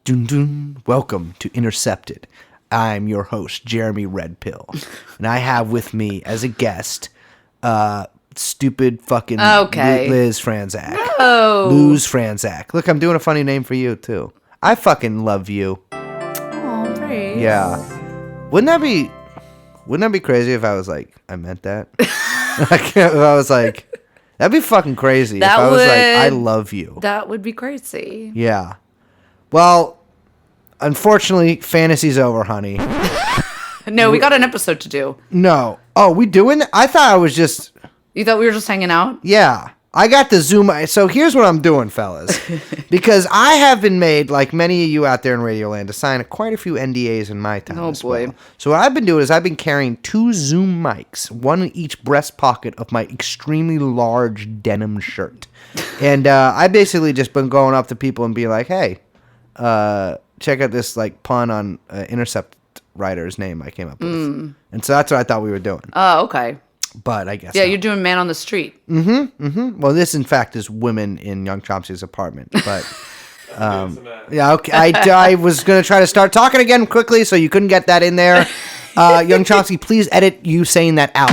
Dun dun. Welcome to Intercepted. I'm your host, Jeremy Red Pill. And I have with me as a guest, stupid fucking Liz Franzak. No. Luz Franzak. Look, I'm doing a funny name for you, too. I fucking love you. Oh, praise. Yeah. Wouldn't that be crazy if I was like, I meant that? If I was like, that'd be fucking crazy. If I was like, I love you. That would be crazy. Yeah. Well, unfortunately, fantasy's over, honey. No, we got an episode to do. No. Oh, we doing it? I thought I was just... You thought we were just hanging out? Yeah. I got the Zoom... So here's what I'm doing, fellas. Because I have been made, like many of you out there in Radioland, to sign quite a few NDAs in my time. Oh, boy. Well. So what I've been doing is I've been carrying 2 Zoom mics, one in each breast pocket of my extremely large denim shirt. And I basically just been going up to people and be like, hey... check out this like pun on Intercept writer's name I came up with. And so that's what I thought we were doing. Oh, okay. But I guess Yeah, not. you're doing Man on the Street. Well, this in fact is women in Young Chomsky's apartment. But yeah, okay. I was going to try to start talking again quickly so you couldn't get that in there. Young Chomsky, please edit you saying that out.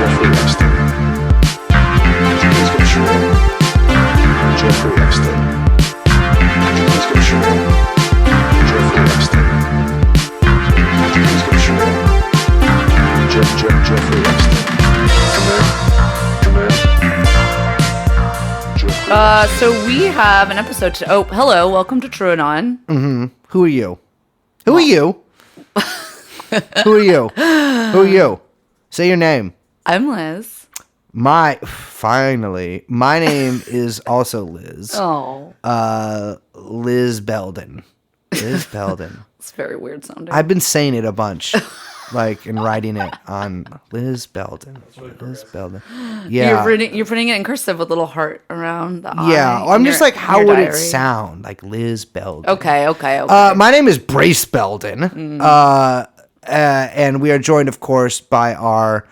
Jeffrey Epstein. Jeffrey Epstein. So we have an episode to... Oh, hello. Welcome to TrueAnon. Who are you? Who are you? Who are you? Who are you? Say your name. I'm Liz. My name is also Liz. Oh. Liz Belden. Liz Belden. It's very weird sounding. I've been saying it a bunch, like, and writing it on Liz Belden. Liz Belden. Yeah. You're putting it in cursive with a little heart around the eye. Yeah. I'm just like, how would it diary. sound? Like Liz Belden. Okay. My name is Brace Belden. And we are joined, of course, by our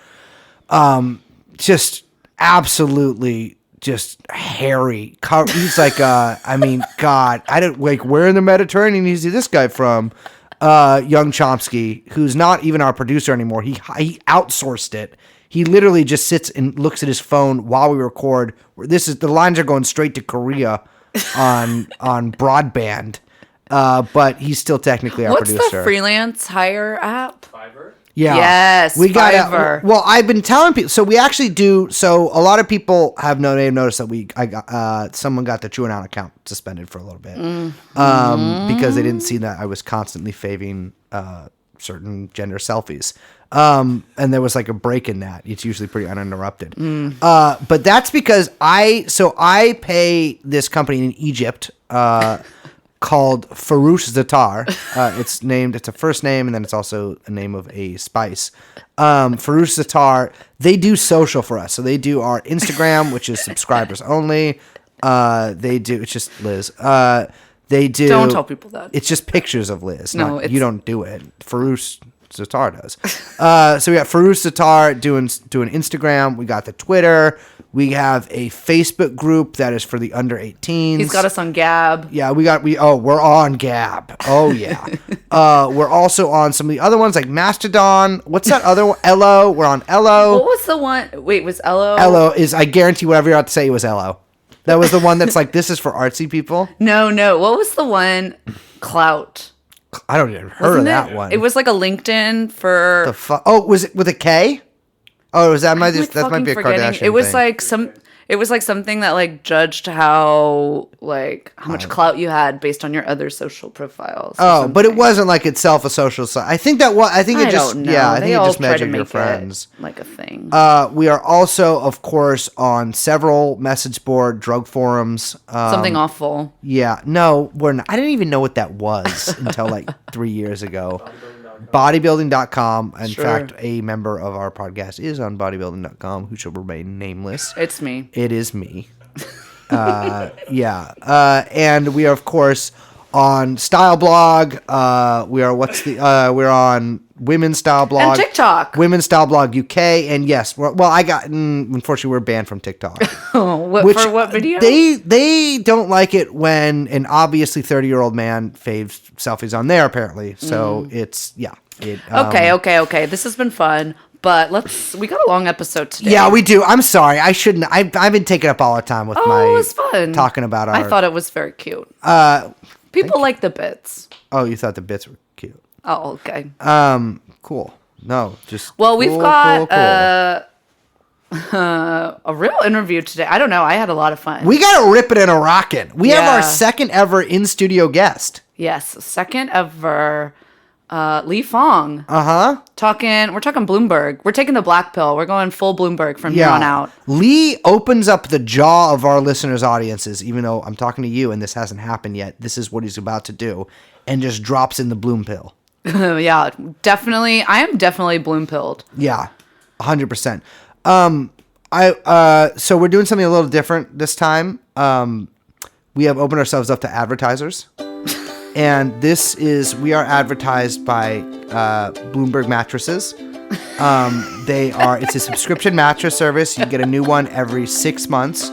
just absolutely just hairy. He's like, I mean, God, I don't like, where in the Mediterranean is this guy from? Young Chomsky, who's not even our producer anymore. He outsourced it. He literally just sits and looks at his phone while we record. The lines are going straight to Korea on broadband. But he's still technically our producer. What's the freelance hire app? Fiverr? Yeah. Yes, we got Fiverr. Well, I've been telling people. So we actually do. So a lot of people have noticed that someone got the TrueAnon account suspended for a little bit because they didn't see that I was constantly faving certain gender selfies. And there was like a break in that. It's usually pretty uninterrupted. But that's because I pay this company in Egypt. Called Farouche Zatar. It's a first name, and then it's also a name of a spice. Farouche Zatar, they do social for us. So they do our Instagram, which is subscribers only. It's just Liz. They do. Don't tell people that. It's just pictures of Liz. No, you don't do it. Farouche Zatar does. So we got Farouche Zatar doing Instagram. We got the Twitter. We have a Facebook group that is for the under 18s. He's got us on Gab. Yeah, we're on Gab. Oh yeah. We're also on some of the other ones like Mastodon. What's that other one? Elo. We're on Elo. What was the one? Wait, was Elo? Elo is, I guarantee whatever you're about to say, it was Elo. That was the one that's like, this is for artsy people. No. What was the one? Clout. I don't even heard of that one. It was like a LinkedIn for... Oh, was it with a K? Oh, that might be a Kardashian It was thing. like some... It was like something that like judged how much clout you had based on your other social profiles. Oh, but it wasn't like itself a social site. I think it just don't know. Yeah, I They think it all just try to measured your make friends. it like a thing. We are also, of course, on several message board drug forums. Something awful. Yeah, no, we're not. I didn't even know what that was until like 3 years ago. Bodybuilding.com. In fact, a member of our podcast is on bodybuilding.com who shall remain nameless. It's me. It is me. Yeah. And we are, of course, on Style Blog. We're on Women's Style Blog. And TikTok. Women's Style Blog UK. And yes, unfortunately, we're banned from TikTok. For what video? They don't like it when an obviously 30-year-old man faves selfies on there, apparently. So it's, yeah. Okay. This has been fun. But we got a long episode today. Yeah, we do. I'm sorry. I shouldn't. I've been taking up all the time with it was fun. Talking about our... I thought it was very cute. People like the bits. Oh, you thought the bits were cute. Oh, okay. Cool. No, just... Well, we've got a real interview today. I don't know. I had a lot of fun. We got to rip it and a rockin'. We have our second ever in-studio guest. Yes, second ever... Lee Fang. Uh-huh. We're talking Bloomberg. We're taking the black pill. We're going full Bloomberg from here on out. Lee opens up the jaw of our listeners' audiences, even though I'm talking to you and this hasn't happened yet. This is what he's about to do, and just drops in the bloom pill. Yeah, definitely. I am definitely Bloompilled. Yeah, 100%. So we're doing something a little different this time. We have opened ourselves up to advertisers. And we are advertised by Bloomberg mattresses. It's a subscription mattress service. You get a new one every 6 months.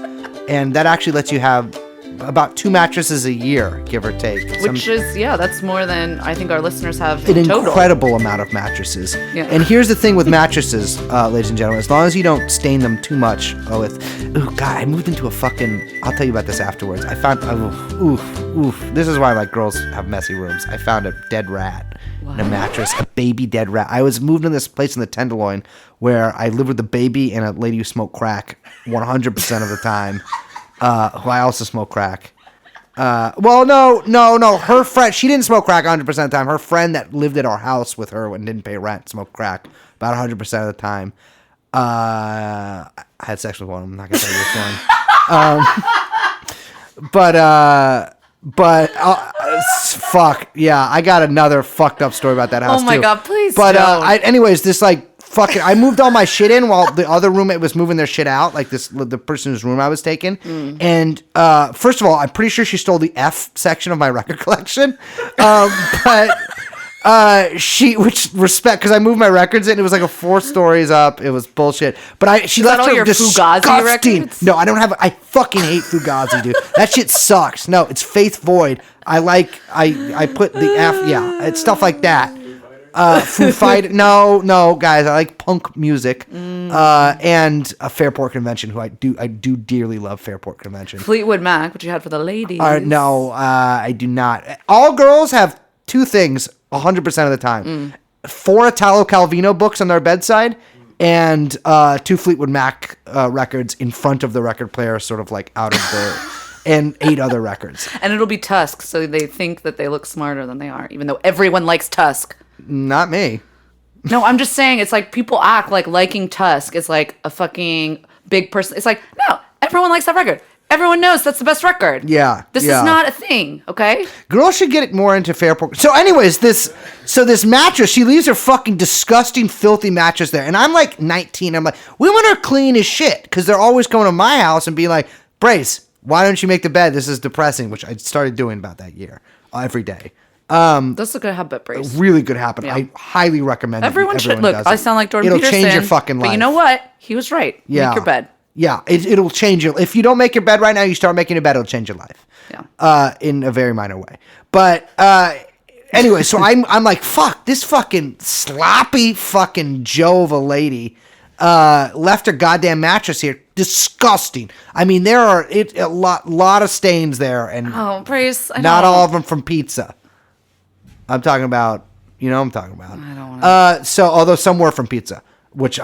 And that actually lets you have about 2 mattresses a year, give or take. Which is, that's more than I think our listeners have in total. Incredible amount of mattresses. Yeah. And here's the thing with mattresses, ladies and gentlemen. As long as you don't stain them too much I moved into a fucking... I'll tell you about this afterwards. I found... This is why girls have messy rooms. I found a dead rat in a mattress. A baby dead rat. I was moved in this place in the Tenderloin where I lived with a baby and a lady who smoked crack 100% of the time. Who I also smoke crack. No. Her friend, she didn't smoke crack 100% of the time. Her friend that lived at our house with her and didn't pay rent smoked crack about 100% of the time. I had sex with one. I'm not gonna tell you which one. Fuck yeah, I got another fucked up story about that house. Oh my too. God, please. But anyways, this I moved all my shit in while the other roommate was moving their shit out, the person whose room I was taking. And first of all, I'm pretty sure she stole the F section of my record collection. Because I moved my records in, it was like 4 stories up. It was bullshit. But she left her disgusting. Fugazi records? No, I don't have. I fucking hate Fugazi, dude. That shit sucks. No, it's Faith Void. I put the F. Yeah, it's stuff like that. Foo Fighter. No, guys. I like punk music. And a Fairport Convention, who I do dearly love Fairport Convention. Fleetwood Mac, which you had for the ladies. No, I do not. All girls have 2 things 100% of the time. 4 Italo Calvino books on their bedside and 2 Fleetwood Mac records in front of the record player, sort of out of the... and 8 other records. And it'll be Tusk, so they think that they look smarter than they are, even though everyone likes Tusk. Not me. No, I'm just saying, it's people act like liking Tusk is a fucking big person. It's no, everyone likes that record. Everyone knows that's the best record. Yeah. This is not a thing, okay? Girls should get more into Fairport. So anyways, this mattress, she leaves her fucking disgusting, filthy mattress there. And I'm 19. I'm women are clean as shit because they're always coming to my house and being like, Brace, why don't you make the bed? This is depressing, which I started doing about that year, every day. That's a good habit, Brace. A really good habit. Yeah. I highly recommend it. Everyone should. Look, I sound like Jordan Peterson. It'll change your fucking life. But you know what? He was right. Yeah. Make your bed. Yeah, it'll change your... If you don't make your bed right now, you start making a bed, it'll change your life. Yeah. In a very minor way. But anyway, so I'm fuck, this fucking sloppy fucking Joe of a lady left her goddamn mattress here. Disgusting. I mean, there are a lot of stains there, and Brace, I not all of them from pizza. I'm talking about... You know what I'm talking about. I don't know. Although some were from pizza, which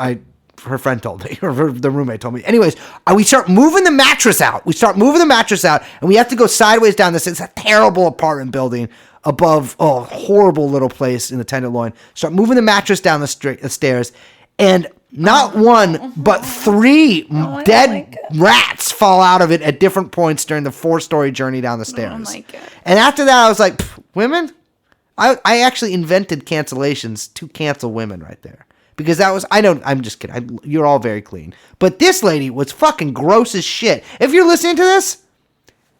her friend told me, or the roommate told me. Anyways, we start moving the mattress out. And we have to go sideways down this. It's a terrible apartment building above a horrible little place in the Tenderloin. Start moving the mattress down the stairs, and not one, but 3 dead rats fall out of it at different points during the 4-story journey down the stairs. Oh my God. And after that, I was like, women? I actually invented cancellations to cancel women right there. Because I'm just kidding. You're all very clean. But this lady was fucking gross as shit. If you're listening to this,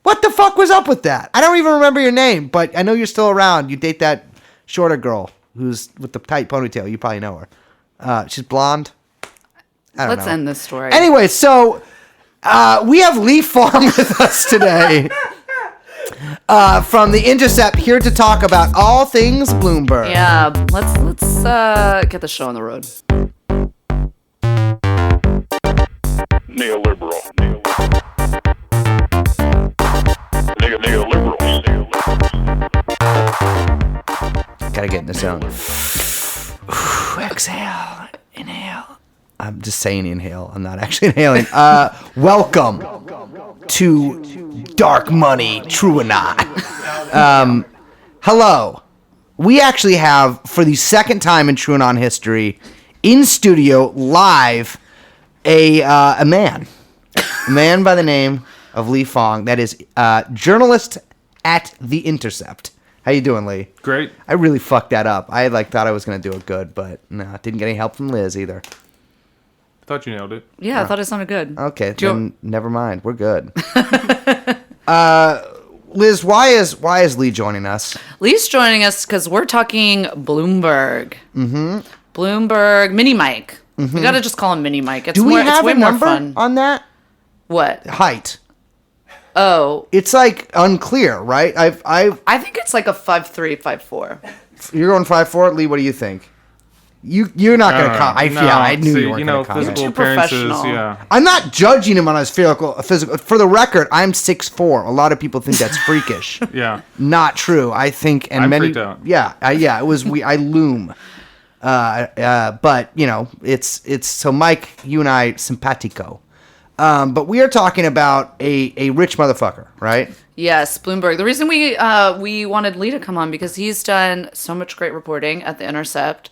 what the fuck was up with that? I don't even remember your name, but I know you're still around. You date that shorter girl. who's with the tight ponytail. You probably know her. She's blonde. I don't know. Let's end this story. Anyway, so we have Lee Fang with us today from the Intercept, here to talk about all things Bloomberg. Yeah, let's get the show on the road. Neoliberal. Gotta get in the zone. Exhale, inhale. I'm just saying inhale. I'm not actually inhaling. Welcome to Dark Money TrueAnon. Hello. We actually have, for the second time in TrueAnon history, in studio, live, a man. A man by the name of Lee Fang, that is journalist at The Intercept. How you doing, Lee? Great. I really fucked that up. I thought I was going to do it good, but no, didn't get any help from Liz either. Thought you nailed it. Yeah, I thought it sounded good. Okay, then never mind. We're good. Liz, why is Lee joining us? Lee's joining us because we're talking Bloomberg. Mm-hmm. Bloomberg, Mini Mike. Mm-hmm. We gotta just call him Mini Mike. It's Do we more, have it's way a number more fun. on that? What? Height. Oh, It's like unclear, right? I think it's like a 5'3", 5'4". You're going 5'4", Lee. What do you think? You're not gonna comment. I knew you weren't gonna comment. Physical Too appearances, professional. yeah. I'm not judging him on his physical. For the record, I'm 6'4". A lot of people think that's freakish. Yeah. Not true. I think, and I'm many. freaked out. Yeah, it was. I loom. But it's so Mike, you and I simpatico. But we are talking about a rich motherfucker, right? Yes, Bloomberg. The reason we wanted Lee to come on because he's done so much great reporting at The Intercept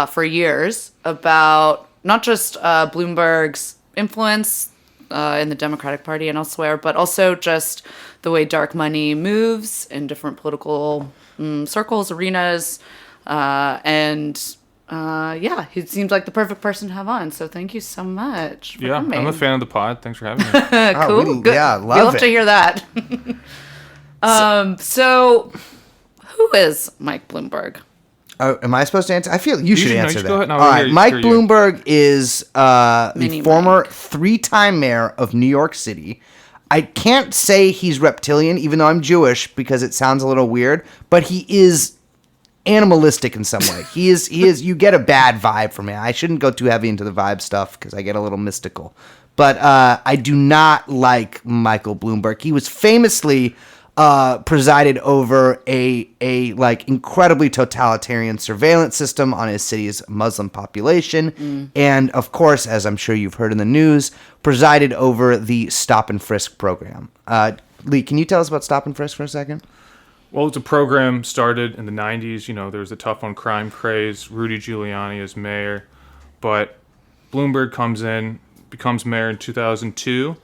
for years about not just Bloomberg's influence in the Democratic Party and elsewhere, but also just the way dark money moves in different political circles, arenas, he seems like the perfect person to have on. So thank you so much for coming. I'm a fan of the pod. Thanks for having me. Cool. Good. Yeah, love we love it. to hear that. So who is Mike Bloomberg? Am I supposed to answer? I feel you should should- no, answer you that. go ahead. No, All we'll right, hear- Mike hear you. Bloomberg is the Mini former Mike. 3-time mayor of New York City. I can't say he's reptilian, even though I'm Jewish, because it sounds a little weird. But he is animalistic in some way. He is. You get a bad vibe from him. I shouldn't go too heavy into the vibe stuff because I get a little mystical. But I do not like Michael Bloomberg. He was famously presided over a like incredibly totalitarian surveillance system on his city's Muslim population, and of course, as I'm sure you've heard in the news, presided over the Stop and Frisk program. Lee, can you tell us about Stop and Frisk for a second? Well, it's a program started in the 90s. You know, there was a tough on crime craze. Rudy Giuliani is mayor. But Bloomberg comes in, becomes mayor in 2002,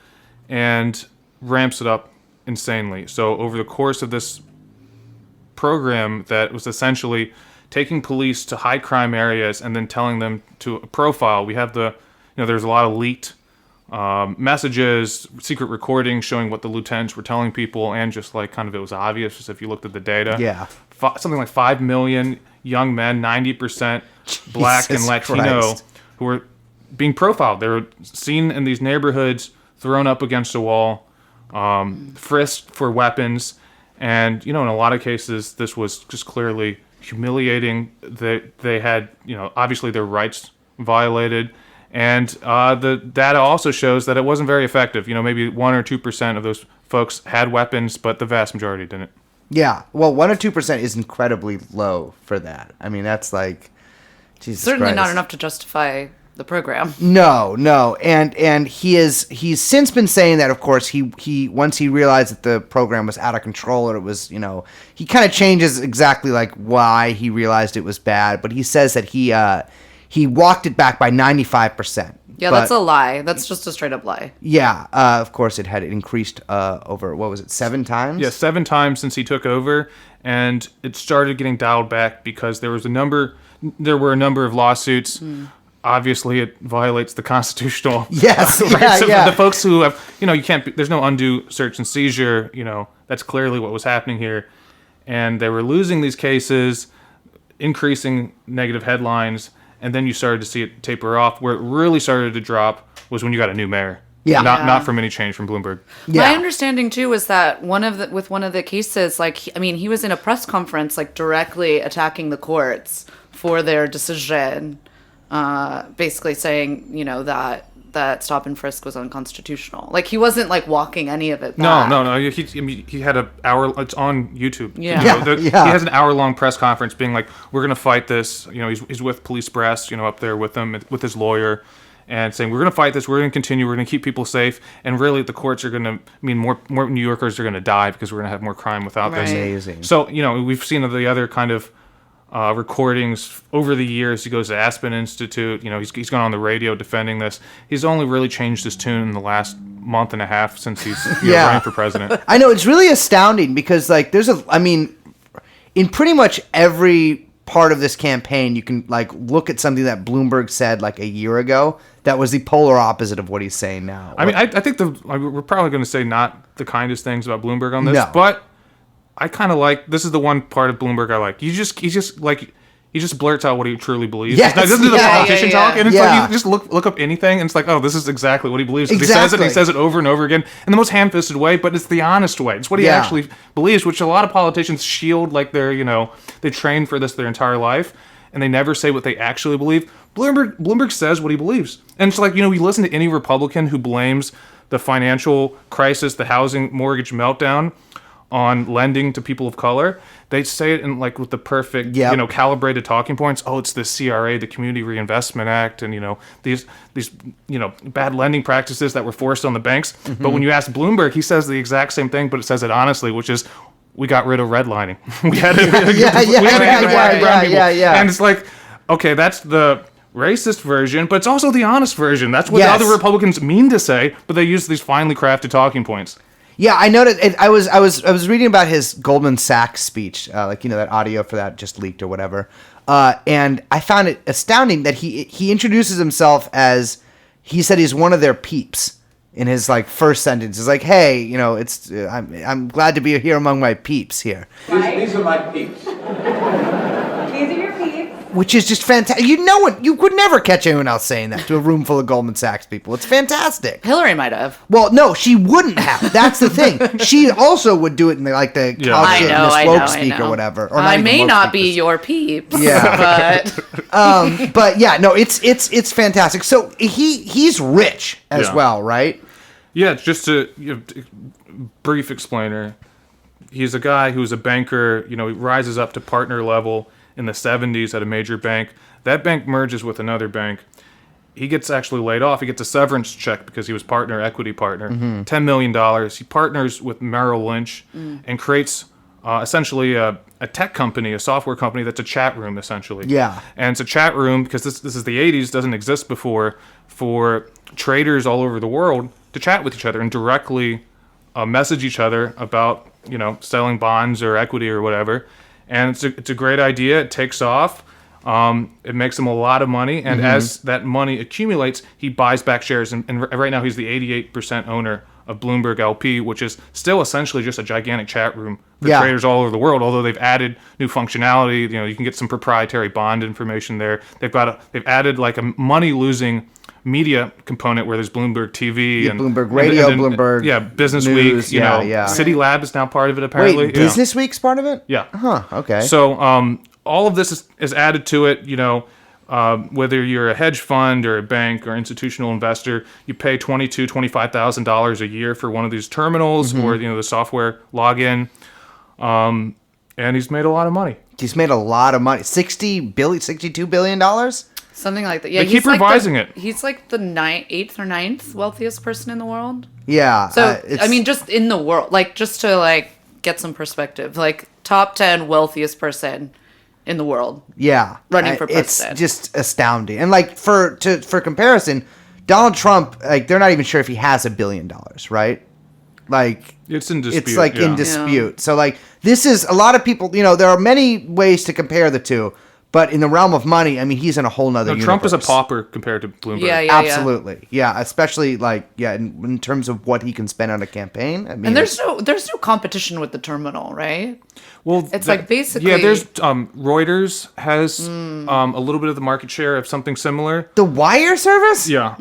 and ramps it up insanely. So over the course of this program that was essentially taking police to high crime areas and then telling them to profile, we have there's a lot of leaked messages, secret recordings showing what the lieutenants were telling people, and just like kind of it was obvious just if you looked at the data. Yeah. Something like 5 million young men, 90% black and Jesus Latino, Christ. who were being profiled. They were seen in these neighborhoods, thrown up against a wall, frisked for weapons, and in a lot of cases this was just clearly humiliating. They had obviously their rights violated. And the data also shows that it wasn't very effective. Maybe 1 or 2% of those folks had weapons, but the vast majority didn't. Yeah, well, 1 or 2% is incredibly low for that. I mean, that's like, Jesus Certainly Christ. not enough to justify the program. No, and he's since been saying that. Of course, he once he realized that the program was out of control, or it was he kind of changes exactly like why he realized it was bad. But he says that he walked it back by 95%. Yeah, that's a lie. That's just a straight up lie. Yeah, of course it had increased over, what was it, 7 times? Yeah, 7 times since he took over, and it started getting dialed back because there were a number of lawsuits. Obviously, it violates the constitutional Yes, rights of yeah. the folks who have, you can't, there's no undue search and seizure, that's clearly what was happening here. And they were losing these cases. increasing negative headlines, and then you started to see it taper off. Where it really started to drop was when you got a new mayor. Yeah. Not from any change from Bloomberg. Yeah. My understanding too was that with one of the cases, like he was in a press conference, like directly attacking the courts for their decision, basically saying, that stop and frisk was unconstitutional. Like he wasn't like walking any of it back. No. He had an hour. It's on YouTube. Yeah. He has an hour-long press conference being like, "We're gonna fight this." He's with police brass, up there with them, with his lawyer, and saying, "We're gonna fight this. We're gonna continue. We're gonna keep people safe." And really, the courts are gonna more New Yorkers are gonna die because we're gonna have more crime without this. Amazing. So we've seen the other kind of recordings over the years. He goes to Aspen Institute. He's gone on the radio defending this. He's only really changed his tune in the last month and a half since he's running for president. I know, it's really astounding because in pretty much every part of this campaign, you can look at something that Bloomberg said like a year ago that was the polar opposite of what he's saying now. I mean, I think we're probably going to say not the kindest things about Bloomberg on this, No. but I kind of like, this is the one part of Bloomberg I like. He just blurts out what he truly believes. Yes, He doesn't do the politician talk, and it's Yeah. like you just look up anything, and it's like, oh, this is exactly what he believes. Exactly. He says it over and over again in the most ham-fisted way, but it's the honest way. It's what he Yeah. actually believes, which a lot of politicians shield like they're, they train for this their entire life, and they never say what they actually believe. Bloomberg says what he believes. And it's like, you listen to any Republican who blames the financial crisis, the housing mortgage meltdown on lending to people of color, they say it in with the perfect, calibrated talking points. Oh, it's the CRA, the Community Reinvestment Act, and these bad lending practices that were forced on the banks. Mm-hmm. But when you ask Bloomberg, he says the exact same thing, but it says it honestly, which is, we got rid of redlining. we had to black people. And it's like, okay, that's the racist version, but it's also the honest version. That's what the other Republicans mean to say, but they use these finely crafted talking points. Yeah, I noticed. I was reading about his Goldman Sachs speech, that audio for that just leaked or whatever, and I found it astounding that he introduces himself as, he said he's one of their peeps in his first sentence. He's like, hey, I'm glad to be here among my peeps here. These are my peeps. These are your peeps. Which is just fantastic. You could never catch anyone else saying that to a room full of Goldman Sachs people. It's fantastic. Hillary might have. Well, no, she wouldn't have. That's the thing. She also would do it in the cow shit and the woke speak or whatever. Or I may not be your peeps. Yeah, but yeah, no, it's fantastic. So he's rich as well, right? Yeah, just a brief explainer. He's a guy who's a banker. He rises up to partner level in the 70s at a major bank. That bank merges with another bank. He gets actually laid off. He gets a severance check because he was equity partner, $10 million. He partners with Merrill Lynch and creates essentially a tech company, a software company that's a chat room, essentially. Yeah. And it's a chat room because this is the 80s, doesn't exist before, for traders all over the world to chat with each other and directly message each other about, selling bonds or equity or whatever. And it's a great idea. It takes off. It makes him a lot of money. And as that money accumulates, he buys back shares. And right now he's the 88% owner of Bloomberg LP, which is still essentially just a gigantic chat room for traders all over the world. Although they've added new functionality, you can get some proprietary bond information there. They've added a money losing media component where there's Bloomberg TV and Bloomberg Radio, Bloomberg Business News, Week. City Lab is now part of it apparently. Wait, Business Week's part of it? Yeah. Huh. Okay. So all of this is added to it. Whether you're a hedge fund or a bank or institutional investor, you pay $25,000 a year for one of these terminals or the software login, and he's made a lot of money. He's made a lot of money. $62 billion. Something like that. Yeah, they keep revising it. He's the 8th or 9th wealthiest person in the world. Yeah. So just in the world, just to get some perspective, top 10 wealthiest person in the world. Yeah. Running for president. It's just astounding. And for comparison, Donald Trump, they're not even sure if he has $1 billion, right? It's in dispute. It's in dispute. So this is a lot of people, there are many ways to compare the two. But in the realm of money, I mean, he's in a whole nother universe. Trump is a pauper compared to Bloomberg. Yeah. Absolutely. Yeah, especially in terms of what he can spend on a campaign. I mean, And there's no competition with the terminal, right? Well, it's like basically there's Reuters has a little bit of the market share of something similar. the wire service? Yeah.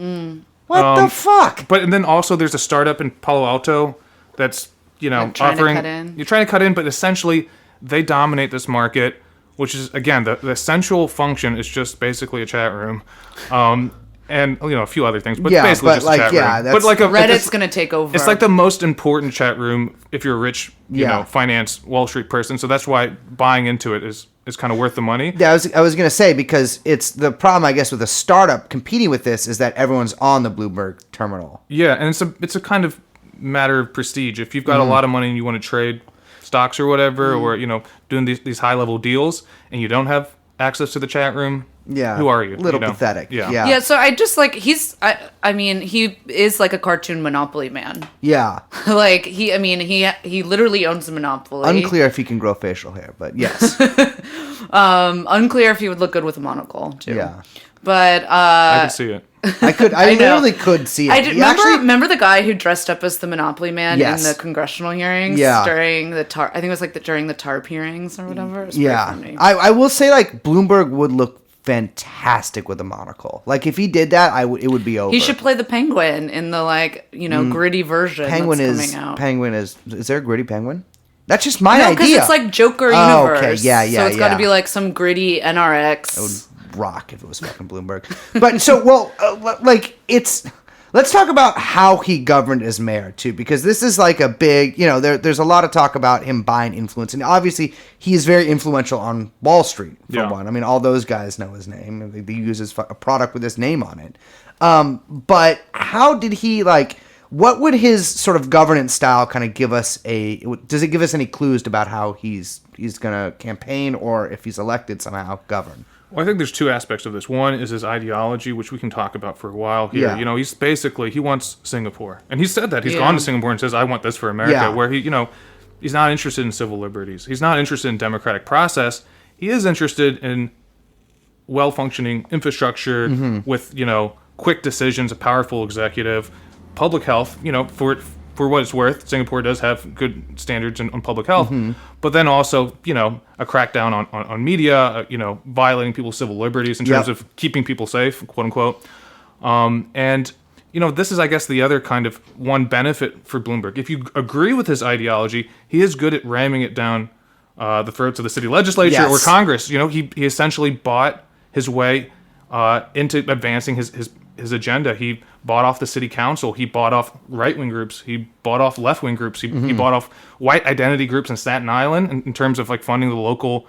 What the fuck? And then also there's a startup in Palo Alto that's Like trying to offering. cut in. You're trying to cut in, but essentially they dominate this market. Which is, again, the essential function is just basically a chat room. And, a few other things. But basically just a chat room. But Reddit's going to take over. It's like the most important chat room if you're a rich, finance, Wall Street person. So that's why buying into it is kind of worth the money. Yeah, I was going to say, because it's the problem, I guess, with a startup competing with this is that everyone's on the Bloomberg terminal. Yeah, and it's a kind of matter of prestige. If you've got a lot of money and you want to trade stocks or whatever, or doing these high level deals, and you don't have access to the chat room, who are you? Little pathetic. Yeah. So I just like he is like a cartoon Monopoly man. Yeah. Like he literally owns the Monopoly. Unclear if he can grow facial hair, but yes. Unclear if he would look good with a monocle too. Yeah. But I can see it. I literally could see it. Remember the guy who dressed up as the Monopoly man in the congressional hearings during the I think it was like during the TARP hearings or whatever. It was pretty funny. I will say, like, Bloomberg would look fantastic with a monocle. Like, if he did that, it would be over. He should play the penguin in the gritty version that's coming out. Penguin is there a gritty penguin? That's just my idea. No, because it's like Joker universe. Okay, yeah. So it's got to be like some gritty NRX. It would rock if it was fucking Bloomberg. But let's talk about how he governed as mayor too, because this is like a big, there's a lot of talk about him buying influence, and obviously he is very influential on Wall Street for one. I mean, all those guys know his name. They use a product with his name on it. But how did he what would his sort of governance style kind of give us does it give us any clues about how he's going to campaign, or if he's elected somehow govern? Well, I think there's two aspects of this. One is his ideology, which we can talk about for a while here. Yeah. He's basically, he wants Singapore. And he said that. He's gone to Singapore and says, I want this for America, where he's not interested in civil liberties. He's not interested in democratic process. He is interested in well-functioning infrastructure with, quick decisions, a powerful executive, public health, for what it's worth. Singapore does have good standards on public health, but then also, a crackdown on media, violating people's civil liberties in terms of keeping people safe, quote unquote. And this is, I guess, the other kind of one benefit for Bloomberg. If you agree with his ideology, he is good at ramming it down the throats of the city legislature or Congress. He essentially bought his way into advancing his agenda. He bought off the city council. He bought off right-wing groups. He bought off left-wing groups. He bought off white identity groups in Staten Island in terms of funding the local,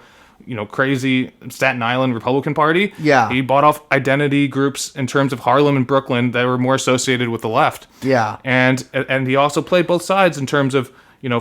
crazy Staten Island Republican Party. Yeah. He bought off identity groups in terms of Harlem and Brooklyn that were more associated with the left. Yeah. And he also played both sides in terms of,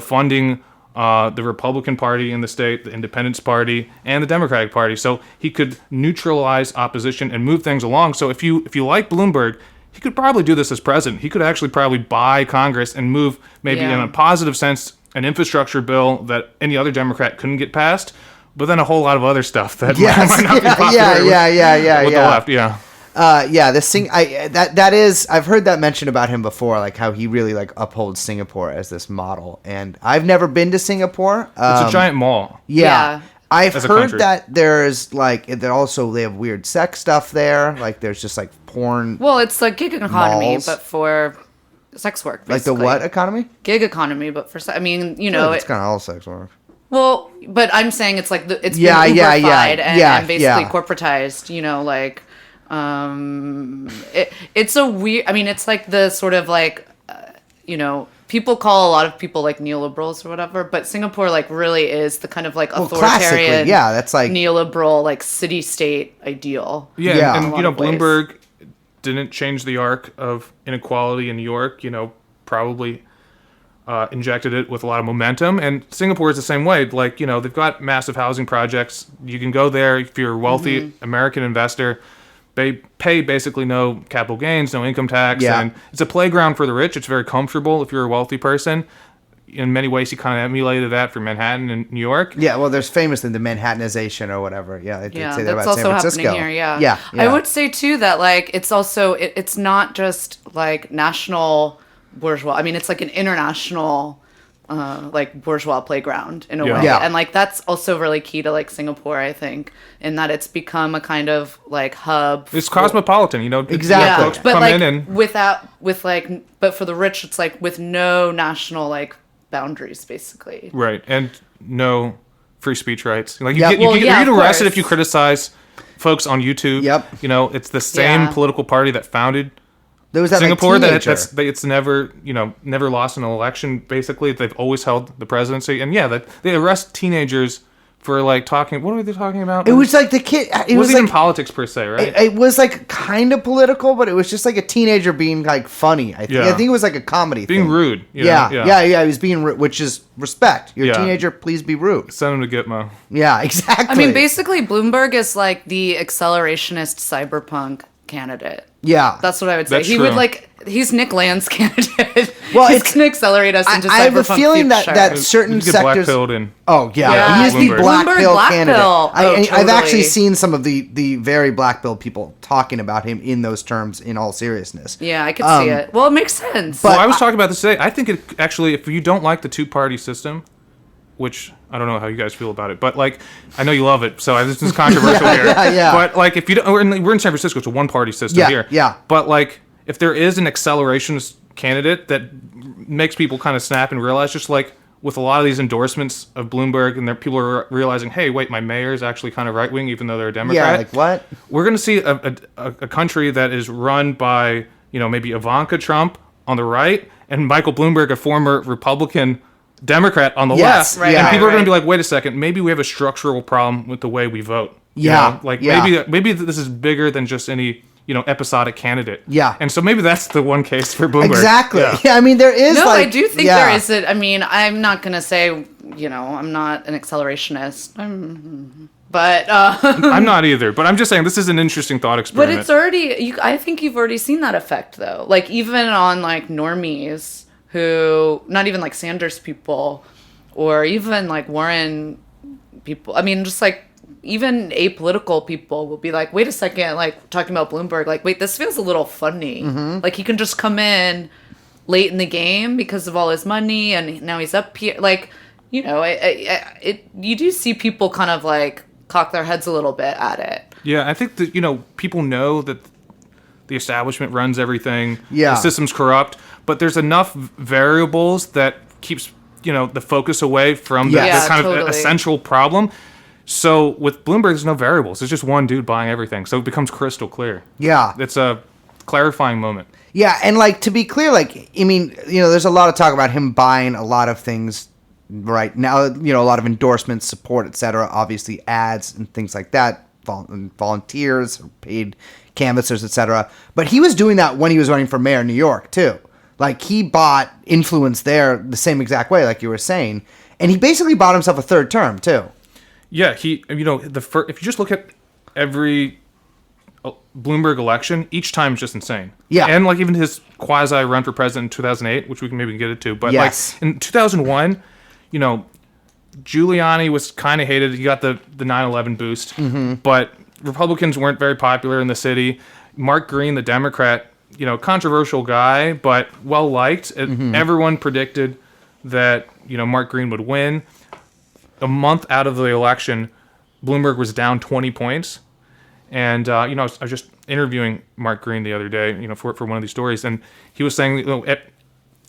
funding the Republican Party in the state, the Independence Party, and the Democratic Party. So he could neutralize opposition and move things along. So if you like Bloomberg, he could probably do this as president. He could actually probably buy Congress and move, maybe in a positive sense, an infrastructure bill that any other Democrat couldn't get passed, but then a whole lot of other stuff that might not be popular with the left. Yeah. This thing, that is, I've heard that mentioned about him before, like how he really upholds Singapore as this model, and I've never been to Singapore. It's a giant mall. Yeah. I've As a heard country. that there's they have weird sex stuff there. Like there's just porn. Well, it's like gig economy, malls. but for sex work. Basically. Like the what economy? Gig economy, but for It's kind of all sex work. Well, but I'm saying it's like it's been Uber-fied and basically corporatized. It's a weird. I mean, it's like the sort of people call a lot of people neoliberals or whatever, but Singapore really is the kind of authoritarian, that's neoliberal city-state ideal. Yeah. And of ways. Bloomberg didn't change the arc of inequality in New York. Probably injected it with a lot of momentum, and Singapore is the same way. They've got massive housing projects. You can go there if you're a wealthy American investor. They pay basically no capital gains, no income tax, and it's a playground for the rich. It's very comfortable if you're a wealthy person. in many ways, he kind of emulated that for Manhattan and New York. Yeah, well, there's famously the Manhattanization or whatever. Yeah, they Yeah, say that that's about San also Francisco. happening here. Yeah. Yeah, I would say too that like it's also it's not just like national bourgeois. I mean, it's like an international like bourgeois playground in a Yeah. way, Yeah. and like that's also really key to like Singapore, I think, in that it's become a kind of like hub. It's cosmopolitan, you know. Exactly. Folks but come like in and but for the rich, it's like with no national like boundaries, basically. right, and no free speech rights. Like you Yep. get, you Well, get, yeah, you get of arrested course. if you criticize folks on YouTube. Yep. You know, it's the same Yeah. political party that founded There was that Singapore like, teenager. it's never lost an election. Basically, they've always held the presidency, and yeah, they arrest teenagers for like talking. What were they talking about? It was like the kid. It was wasn't even like politics per se, right? it was like kind of political, but it was just like a teenager being like funny. I think. Yeah. I think it was like a comedy. Being thing. rude. you Yeah, know? yeah. He was being rude, which is respect. You're Yeah. a teenager. Please be rude. Send them to Gitmo. Yeah, exactly. I mean, basically, Bloomberg is like the accelerationist cyberpunk candidate. Yeah, That's what I would say. That's He true. would like. He's Nick Land's candidate. Well, he's it's- going to accelerate us into cyberpunk. I have a feeling that future. certain You get sectors. black-pilled and Oh yeah, Yeah. he is the Bloomberg. black Bloomberg pill black candidate. pill. Oh, I've actually totally. seen some of the very black pill people talking about him in those terms. In all seriousness, Yeah, I could see it. Well, it makes sense. but- well, I was talking about this today. I think it actually, if you don't like the two-party system, which I don't know how you guys feel about it, but like I know you love it, so this is controversial here. yeah. But like, if you don't, we're in San Francisco, it's a one-party system Yeah, here. yeah. But like, if there is an accelerationist candidate that makes people kind of snap and realize, just like with a lot of these endorsements of Bloomberg, and people are realizing, hey, wait, my mayor is actually kind of right-wing, even though they're a Democrat. yeah, like what? We're going to see a country that is run by, maybe Ivanka Trump on the right and Michael Bloomberg, a former Republican Democrat, on the Yes, left. right, and right, people are going right. to be like, wait a second, maybe we have a structural problem with the way we vote. You Yeah, know? Like yeah. maybe this is bigger than just any, episodic candidate. Yeah. And so maybe that's the one case for Bloomberg. Exactly. Yeah. Yeah, I mean there is. no, like, I do think yeah. there is I mean, I'm not going to say, I'm not an accelerationist. But I'm not either, but I'm just saying this is an interesting thought but experiment. it's already I think you've already seen that effect though. Like even on like normies who not even like Sanders people or even like Warren people. I mean just like even apolitical people will be like, wait a second, like talking about Bloomberg, like, wait, this feels a little funny. Like he can just come in late in the game because of all his money and now he's up here. Like, you do see people kind of like cock their heads a little bit at it. Yeah, I think that, people know that the establishment runs everything. Yeah. The system's corrupt, but there's enough variables that keeps, the focus away from the, Yes. the kind Yeah, of totally. essential problem. So with Bloomberg, there's no variables. It's just one dude buying everything. So it becomes crystal clear. Yeah. It's a clarifying moment. Yeah, and like to be clear, like I mean, there's a lot of talk about him buying a lot of things right now. A lot of endorsements, support, etc. Obviously, ads and things like that. Volunteers, paid canvassers, etc. But he was doing that when he was running for mayor in New York too. Like he bought influence there the same exact way, like you were saying, and he basically bought himself a third term too. Yeah, if you just look at every Bloomberg election, each time is just insane. Yeah. And like even his quasi run for president in 2008, which we can maybe get into, but Yes. like in 2001, Giuliani was kind of hated. He got the 9/11 boost, but Republicans weren't very popular in the city. Mark Green, the Democrat, controversial guy, but well liked. Everyone predicted that Mark Green would win. A month out of the election, Bloomberg was down 20 points. And, I was just interviewing Mark Green the other day, for one of these stories. And he was saying,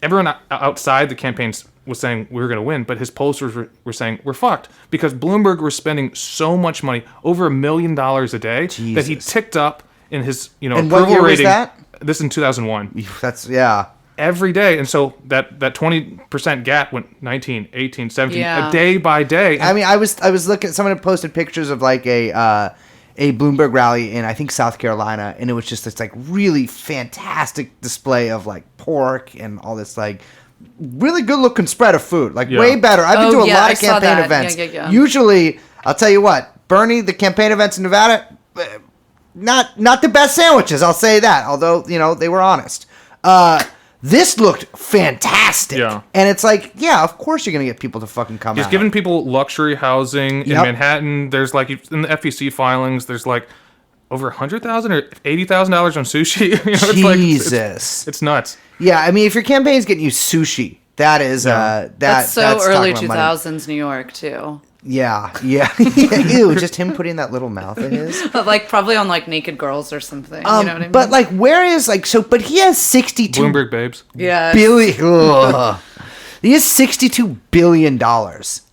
everyone outside the campaigns was saying we were going to win. But his pollsters were saying we're fucked because Bloomberg was spending so much money, over $1 million a day, that he Jesus. ticked up in his, And approval what year was rating. that? This in 2001. That's yeah. Every day. And so that 20% gap went 19, 18, 17, Yeah. day by day. I mean, I was looking. Someone had posted pictures of like a Bloomberg rally in I think South Carolina, and it was just this like really fantastic display of like pork and all this like really good looking spread of food, like Yeah. way better. I've been to a lot I of saw campaign that. events. Yeah. Usually, I'll tell you what, Bernie, the campaign events in Nevada, not the best sandwiches. I'll say that. Although they were honest. This looked fantastic. Yeah. And it's like, yeah, of course you're going to get people to fucking come He's out. giving people luxury housing in Yep. Manhattan. There's like in the FEC filings, there's like over $100,000 or $80,000 on sushi. Jesus. It's nuts. Yeah, I mean, if your campaign's getting you sushi, that is That's so that's early talking about money. 2000s New York too. Yeah. Ew, just him putting that little mouth of his. But like probably on like Naked Girls or something. You know what I mean? But like, where is like so? But he has 62 Bloomberg babes. yeah. billion. Ugh. He has $62 billion,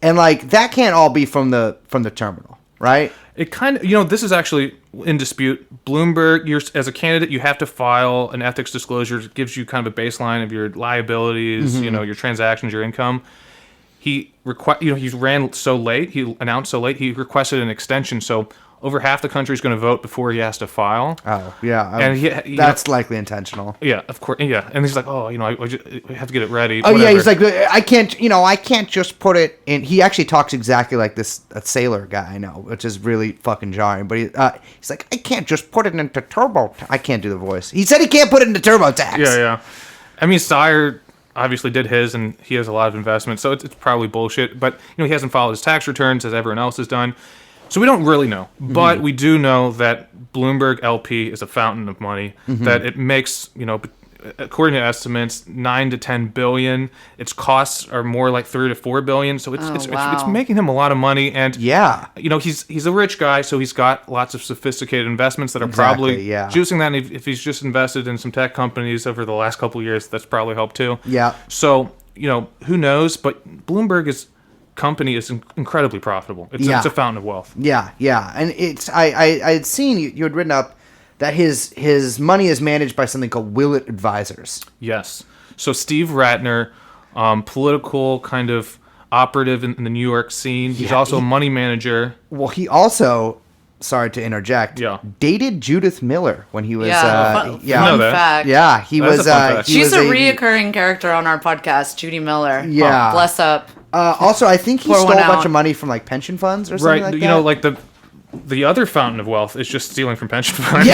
and like that can't all be from the terminal, right? It kind of, this is actually in dispute. Bloomberg, as a candidate, you have to file an ethics disclosure. It gives you kind of a baseline of your liabilities, your transactions, your income. He ran so late. He announced so late. He requested an extension. So over half the country is going to vote before he has to file. Oh yeah, And that's likely intentional. Yeah, of course. Yeah, and he's like, I have to get it ready. Oh yeah, he's like, I can't just put it in. He actually talks exactly like a sailor guy I know, which is really fucking jarring. But he's like, I can't just put it into turbo. I can't do the voice. He said he can't put it into TurboTax. Yeah. I mean, Steyer obviously did his, and he has a lot of investments, so it's probably bullshit. But he hasn't filed his tax returns as everyone else has done, so we don't really know. But we do know that Bloomberg LP is a fountain of money. That it makes according to estimates, 9 to 10 billion. Its costs are more like 3 to 4 billion. So it's making him a lot of money. And yeah, he's a rich guy, so he's got lots of sophisticated investments that are probably juicing that. And if he's just invested in some tech companies over the last couple of years, that's probably helped too. Yeah. So who knows? But Bloomberg company is incredibly profitable. It's a fountain of wealth. Yeah. And it's I had seen you had written up that his money is managed by something called Willett Advisors. Yes. So Steve Ratner, political kind of operative in the New York scene. He's also a money manager. Well, he also, sorry to interject, dated Judith Miller when he was fun fact. Yeah, he was. She's a reoccurring character on our podcast, Judy Miller. Yeah, bless up. Also, I think he stole a bunch of money from like pension funds or something like that. Like the other fountain of wealth is just stealing from pension funds.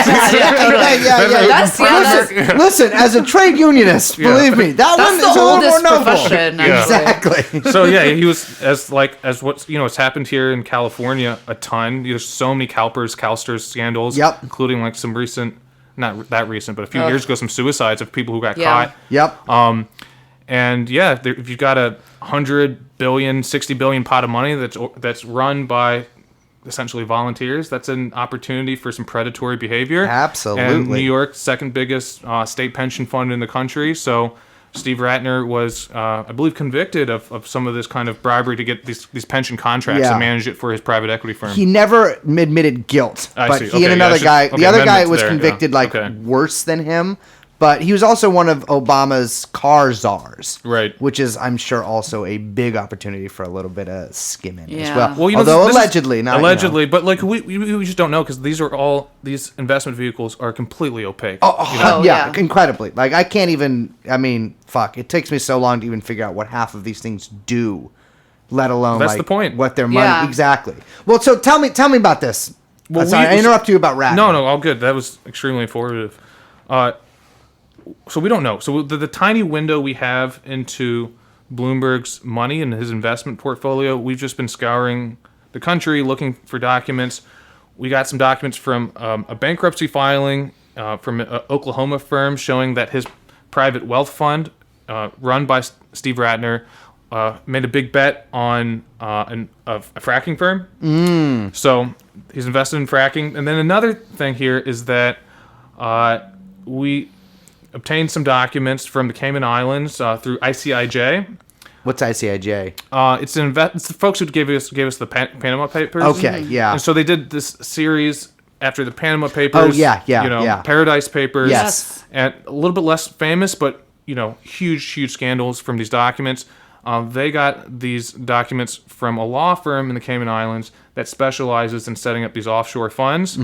Listen, as a trade unionist, believe me, that one is a little more noble. Exactly. So he was as what's happened here in California a ton. There's so many CalSTRS scandals, including like some recent, not that recent, but a few years ago, some suicides of people who got caught. Yep. And if you've got a 100 billion, 60 billion pot of money that's run by essentially volunteers, that's an opportunity for some predatory behavior. Absolutely. And New York's second biggest state pension fund in the country. So Steve Ratner was, I believe, convicted of some of this kind of bribery to get these pension contracts and manage it for his private equity firm. He never admitted guilt, but he and another guy, the other guy was convicted worse than him. But he was also one of Obama's car czars, right? Which is, I'm sure, also a big opportunity for a little bit of skimming as well. Although allegedly, but like we just don't know because these investment vehicles are completely opaque. Incredibly. Like I can't even. I mean, fuck! It takes me so long to even figure out what half of these things do, let alone the point. What their money exactly. Well, so tell me about this. Well, sorry, I interrupt you about Ratner. No, all good. That was extremely informative. So we don't know. So the tiny window we have into Bloomberg's money and his investment portfolio, we've just been scouring the country looking for documents. We got some documents from a bankruptcy filing from an Oklahoma firm showing that his private wealth fund, run by Steve Ratner, made a big bet on a fracking firm. So he's invested in fracking. And then another thing here is that we obtained some documents from the Cayman Islands through ICIJ. What's ICIJ? It's the folks who gave us the Panama Papers. Okay, yeah. And so they did this series after the Panama Papers. Paradise Papers. Yes. And a little bit less famous, but huge scandals from these documents. They got these documents from a law firm in the Cayman Islands that specializes in setting up these offshore funds.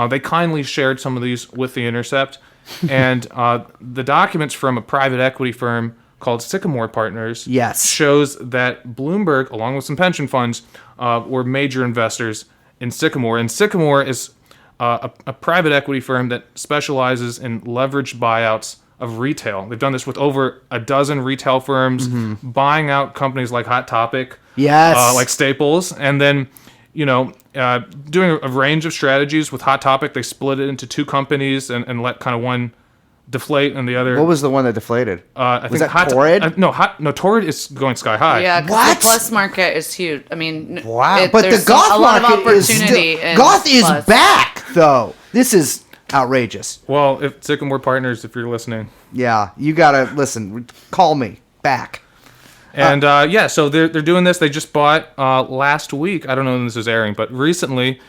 They kindly shared some of these with the Intercept. And the documents from a private equity firm called Sycamore Partners shows that Bloomberg, along with some pension funds, were major investors in Sycamore. And Sycamore is a private equity firm that specializes in leveraged buyouts of retail. They've done this with over a dozen retail firms, buying out companies like Hot Topic, Yes. like Staples, and then, doing a range of strategies with Hot Topic. They split it into two companies and let kind of one deflate and the other. What was the one that deflated? I was think that Torrid? Torrid is going sky high. Yeah, because What? the plus market is huge. I mean, Wow. But the there's goth a lot of market is opportunity. still... in Goth is plus. back, though. This is outrageous. Well, if Sycamore Partners, if you're listening. Yeah, you gotta listen. Call me back. And so they're doing this. They just bought last week. I don't know when this is airing, but recently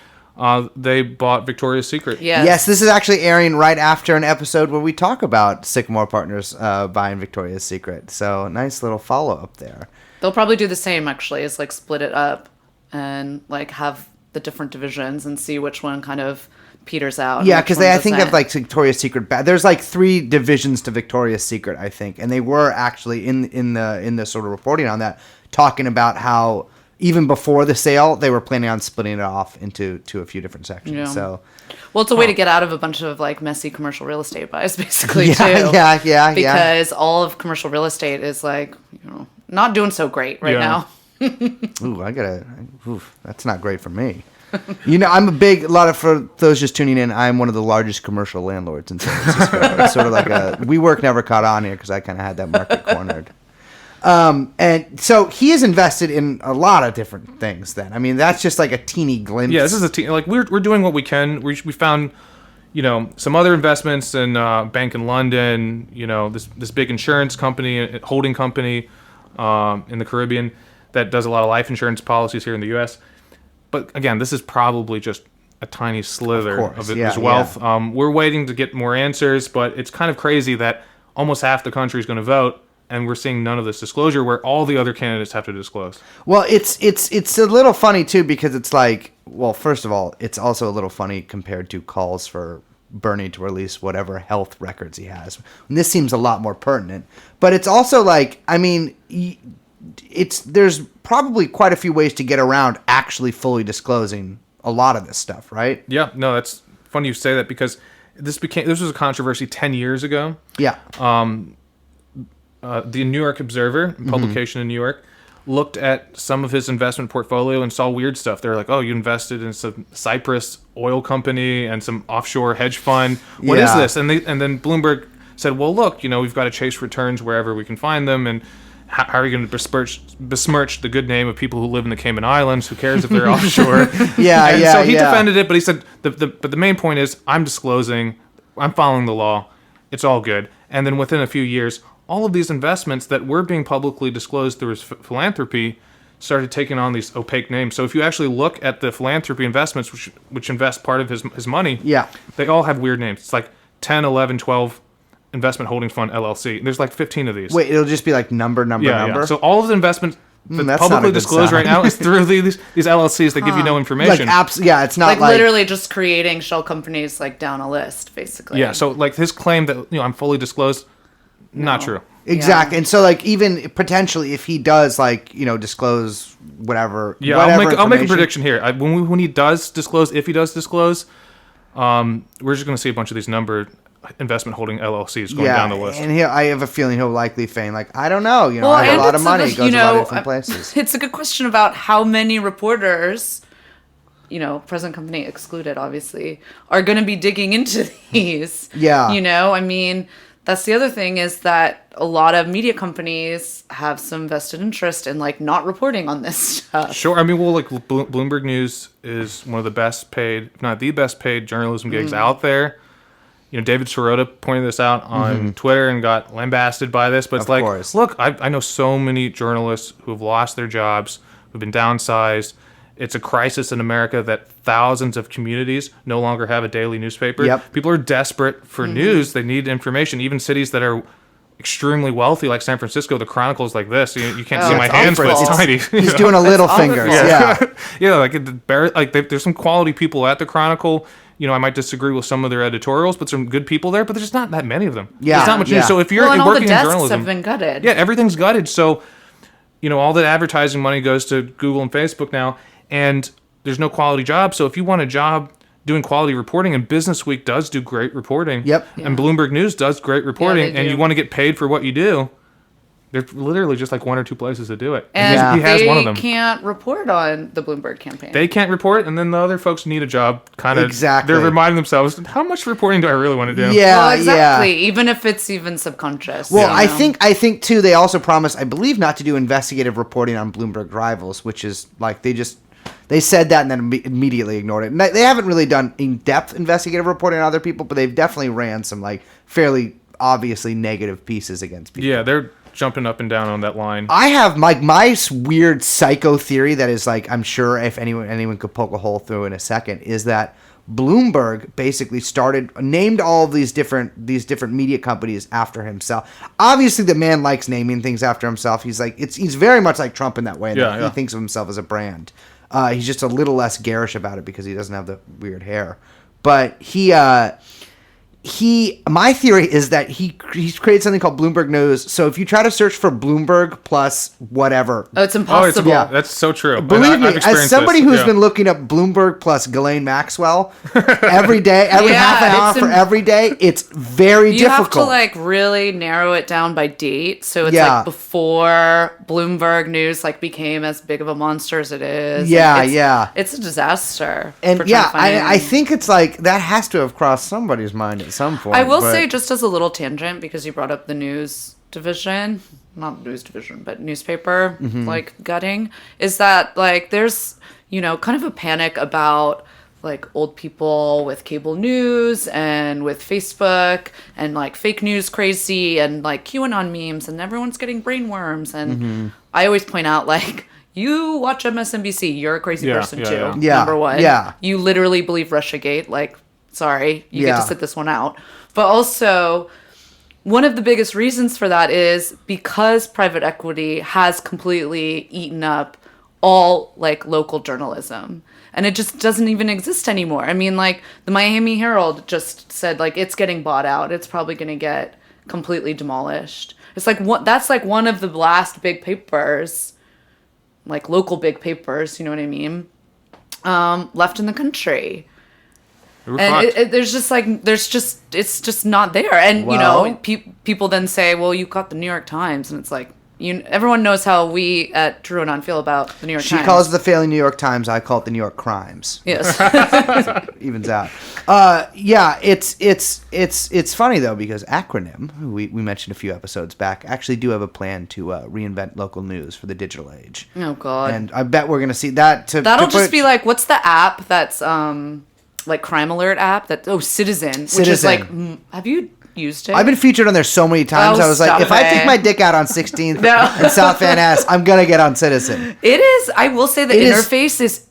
they bought Victoria's Secret. Yes, this is actually airing right after an episode where we talk about Sycamore Partners buying Victoria's Secret. So nice little follow up there. They'll probably do the same, actually, is like split it up and like have the different divisions and see which one kind of peters out. Yeah, because I think of like Victoria's Secret. There's like 3 divisions to Victoria's Secret, I think, and they were actually in the sort of reporting on that, talking about how even before the sale they were planning on splitting it off into a few different sections. Yeah. So, well, it's a way to get out of a bunch of like messy commercial real estate buys, basically. Yeah, too. Because all of commercial real estate is like not doing so great right now. Ooh, that's not great for me. I'm for those just tuning in, I'm one of the largest commercial landlords in San Francisco. It's sort of like WeWork never caught on here because I kind of had that market cornered. And so he is invested in a lot of different things then. I mean, that's just like a teeny glimpse. Yeah, this is like we're doing what we can. We found, some other investments in bank in London, this big insurance company, holding company in the Caribbean that does a lot of life insurance policies here in the U.S. But again, this is probably just a tiny slither of his wealth. Yeah. We're waiting to get more answers, but it's kind of crazy that almost half the country is going to vote, and we're seeing none of this disclosure where all the other candidates have to disclose. Well, it's a little funny too, because it's like, well, first of all, it's also a little funny compared to calls for Bernie to release whatever health records he has. And this seems a lot more pertinent, but it's also like, I mean, there's probably quite a few ways to get around actually fully disclosing a lot of this stuff, right? Yeah, no, that's funny you say that, because this was a controversy 10 years ago. Yeah. The New York Observer, publication in New York, looked at some of his investment portfolio and saw weird stuff. They're like, "Oh, you invested in some Cyprus oil company and some offshore hedge fund. What is this?" And then Bloomberg said, "Well, look, we've got to chase returns wherever we can find them, and how are you going to besmirch the good name of people who live in the Cayman Islands? Who cares if they're offshore?" So he defended it, but he said, but the main point is, I'm disclosing, I'm following the law, it's all good. And then within a few years, all of these investments that were being publicly disclosed through his philanthropy started taking on these opaque names. So if you actually look at the philanthropy investments, which invest part of his money, they all have weird names. It's like 10, 11, 12 Investment Holdings Fund LLC. There's like 15 of these. Wait, it'll just be like number. Yeah. So all of the investments that's publicly disclosed right now is through these LLCs that give you no information. It's not like literally just creating shell companies like down a list, basically. Yeah. So like his claim that I'm fully disclosed, not true. Exactly. And so like even potentially if he does disclose whatever. Yeah. I'll make a prediction here. When he does disclose, if he does disclose, we're just going to see a bunch of these investment holding LLCs going down the list. And I have a feeling he'll likely feign I don't know, I have a lot of money, it goes a lot of different places. It's a good question about how many reporters, present company excluded, obviously, are going to be digging into these. Yeah. I mean, that's the other thing, is that a lot of media companies have some vested interest in not reporting on this stuff. Sure. I mean, Bloomberg News is one of the best paid, if not the best paid journalism gigs out there. David Sirota pointed this out on Twitter and got lambasted by this, but it's look, I know so many journalists who have lost their jobs, who've been downsized. It's a crisis in America that thousands of communities no longer have a daily newspaper. Yep. People are desperate for news. They need information. Even cities that are extremely wealthy, like San Francisco, the Chronicle is like this. You can't see my hands, but it's tiny. He's doing a little finger. There's some quality people at the Chronicle. I might disagree with some of their editorials, but some good people there. But there's just not that many of them. Yeah, there's not much. Yeah. So if you're and working all the in desks journalism, have been gutted. Yeah, everything's gutted. So all that advertising money goes to Google and Facebook now, and there's no quality job. So if you want a job doing quality reporting, and Business Week does do great reporting. Yep. And Bloomberg News does great reporting, they and do. you want to get paid for what you do. There's literally just like one or two places to do it. And Yeah. he has one of them. they can't report on the Bloomberg campaign. They can't report, and then the other folks need a job. Kind of. Exactly. They're reminding themselves, how much reporting do I really want to do? Yeah, well, exactly. yeah. Even if it's even subconscious. Well, you know? I think too. They also promised, I believe, not to do investigative reporting on Bloomberg rivals, which is like they said that and then immediately ignored it. And they haven't really done in-depth investigative reporting on other people, but they've definitely ran some like fairly obviously negative pieces against people. Yeah, they're jumping up and down on that line. I have my weird psycho theory that is like, I'm sure if anyone could poke a hole through in a second, is that Bloomberg basically named all of these different media companies after himself. Obviously, the man likes naming things after himself. He's very much like Trump in that way. Yeah. He thinks of himself as a brand. He's just a little less garish about it because he doesn't have the weird hair. But my theory is that he's created something called Bloomberg News. So if you try to search for Bloomberg plus whatever, Oh, it's impossible. yeah. That's so true. believe And me, I've as experienced somebody this. who's Yeah. been looking up Bloomberg plus Ghislaine Maxwell every day, every Yeah, half an hour it's for every day, it's very You difficult. have to like really narrow it down by date. So it's Yeah. like before Bloomberg News like became as big of a monster as it is. Yeah, And it's, yeah. It's a disaster. And for yeah, trying to find- I think it's like that has to have crossed somebody's mind at some point. I will but- say, just as a little tangent, because you brought up the news division, not news division, but newspaper, Mm-hmm. like gutting, is that like there's, kind of a panic about like old people with cable news and with Facebook and like fake news crazy and like QAnon memes and everyone's getting brainworms. And Mm-hmm. I always point out like, you watch MSNBC, you're a crazy Yeah, person yeah, too. yeah. Yeah, Number one. yeah. You literally believe Russiagate. Like, sorry, you get Yeah. to sit this one out. But also, one of the biggest reasons for that is because private equity has completely eaten up all like local journalism. And it just doesn't even exist anymore. I mean, like the Miami Herald just said like it's getting bought out. It's probably going to get completely demolished. It's like that's like one of the last big papers, like local big papers, you know what I mean? Left in the country. We were And fucked. it's just not there. And Well- people then say, well, you got the New York Times, and it's like everyone knows how we at TrueAnon feel about the New York She Times. calls it the failing New York Times. I call it the New York Crimes. Yes. Evens out. Yeah, it's funny though because Acronym, who we mentioned a few episodes back, actually do have a plan to reinvent local news for the digital age. Oh God. And I bet we're gonna see that. That'll just be like, what's the app that's like Crime Alert app Citizen, which is like, have you used it? I've been featured on there so many times. Oh, I was like, stop if I take it. my dick out on 16th No. and South Van Ness, I'm gonna get on Citizen. It is. I will say the It is- interface is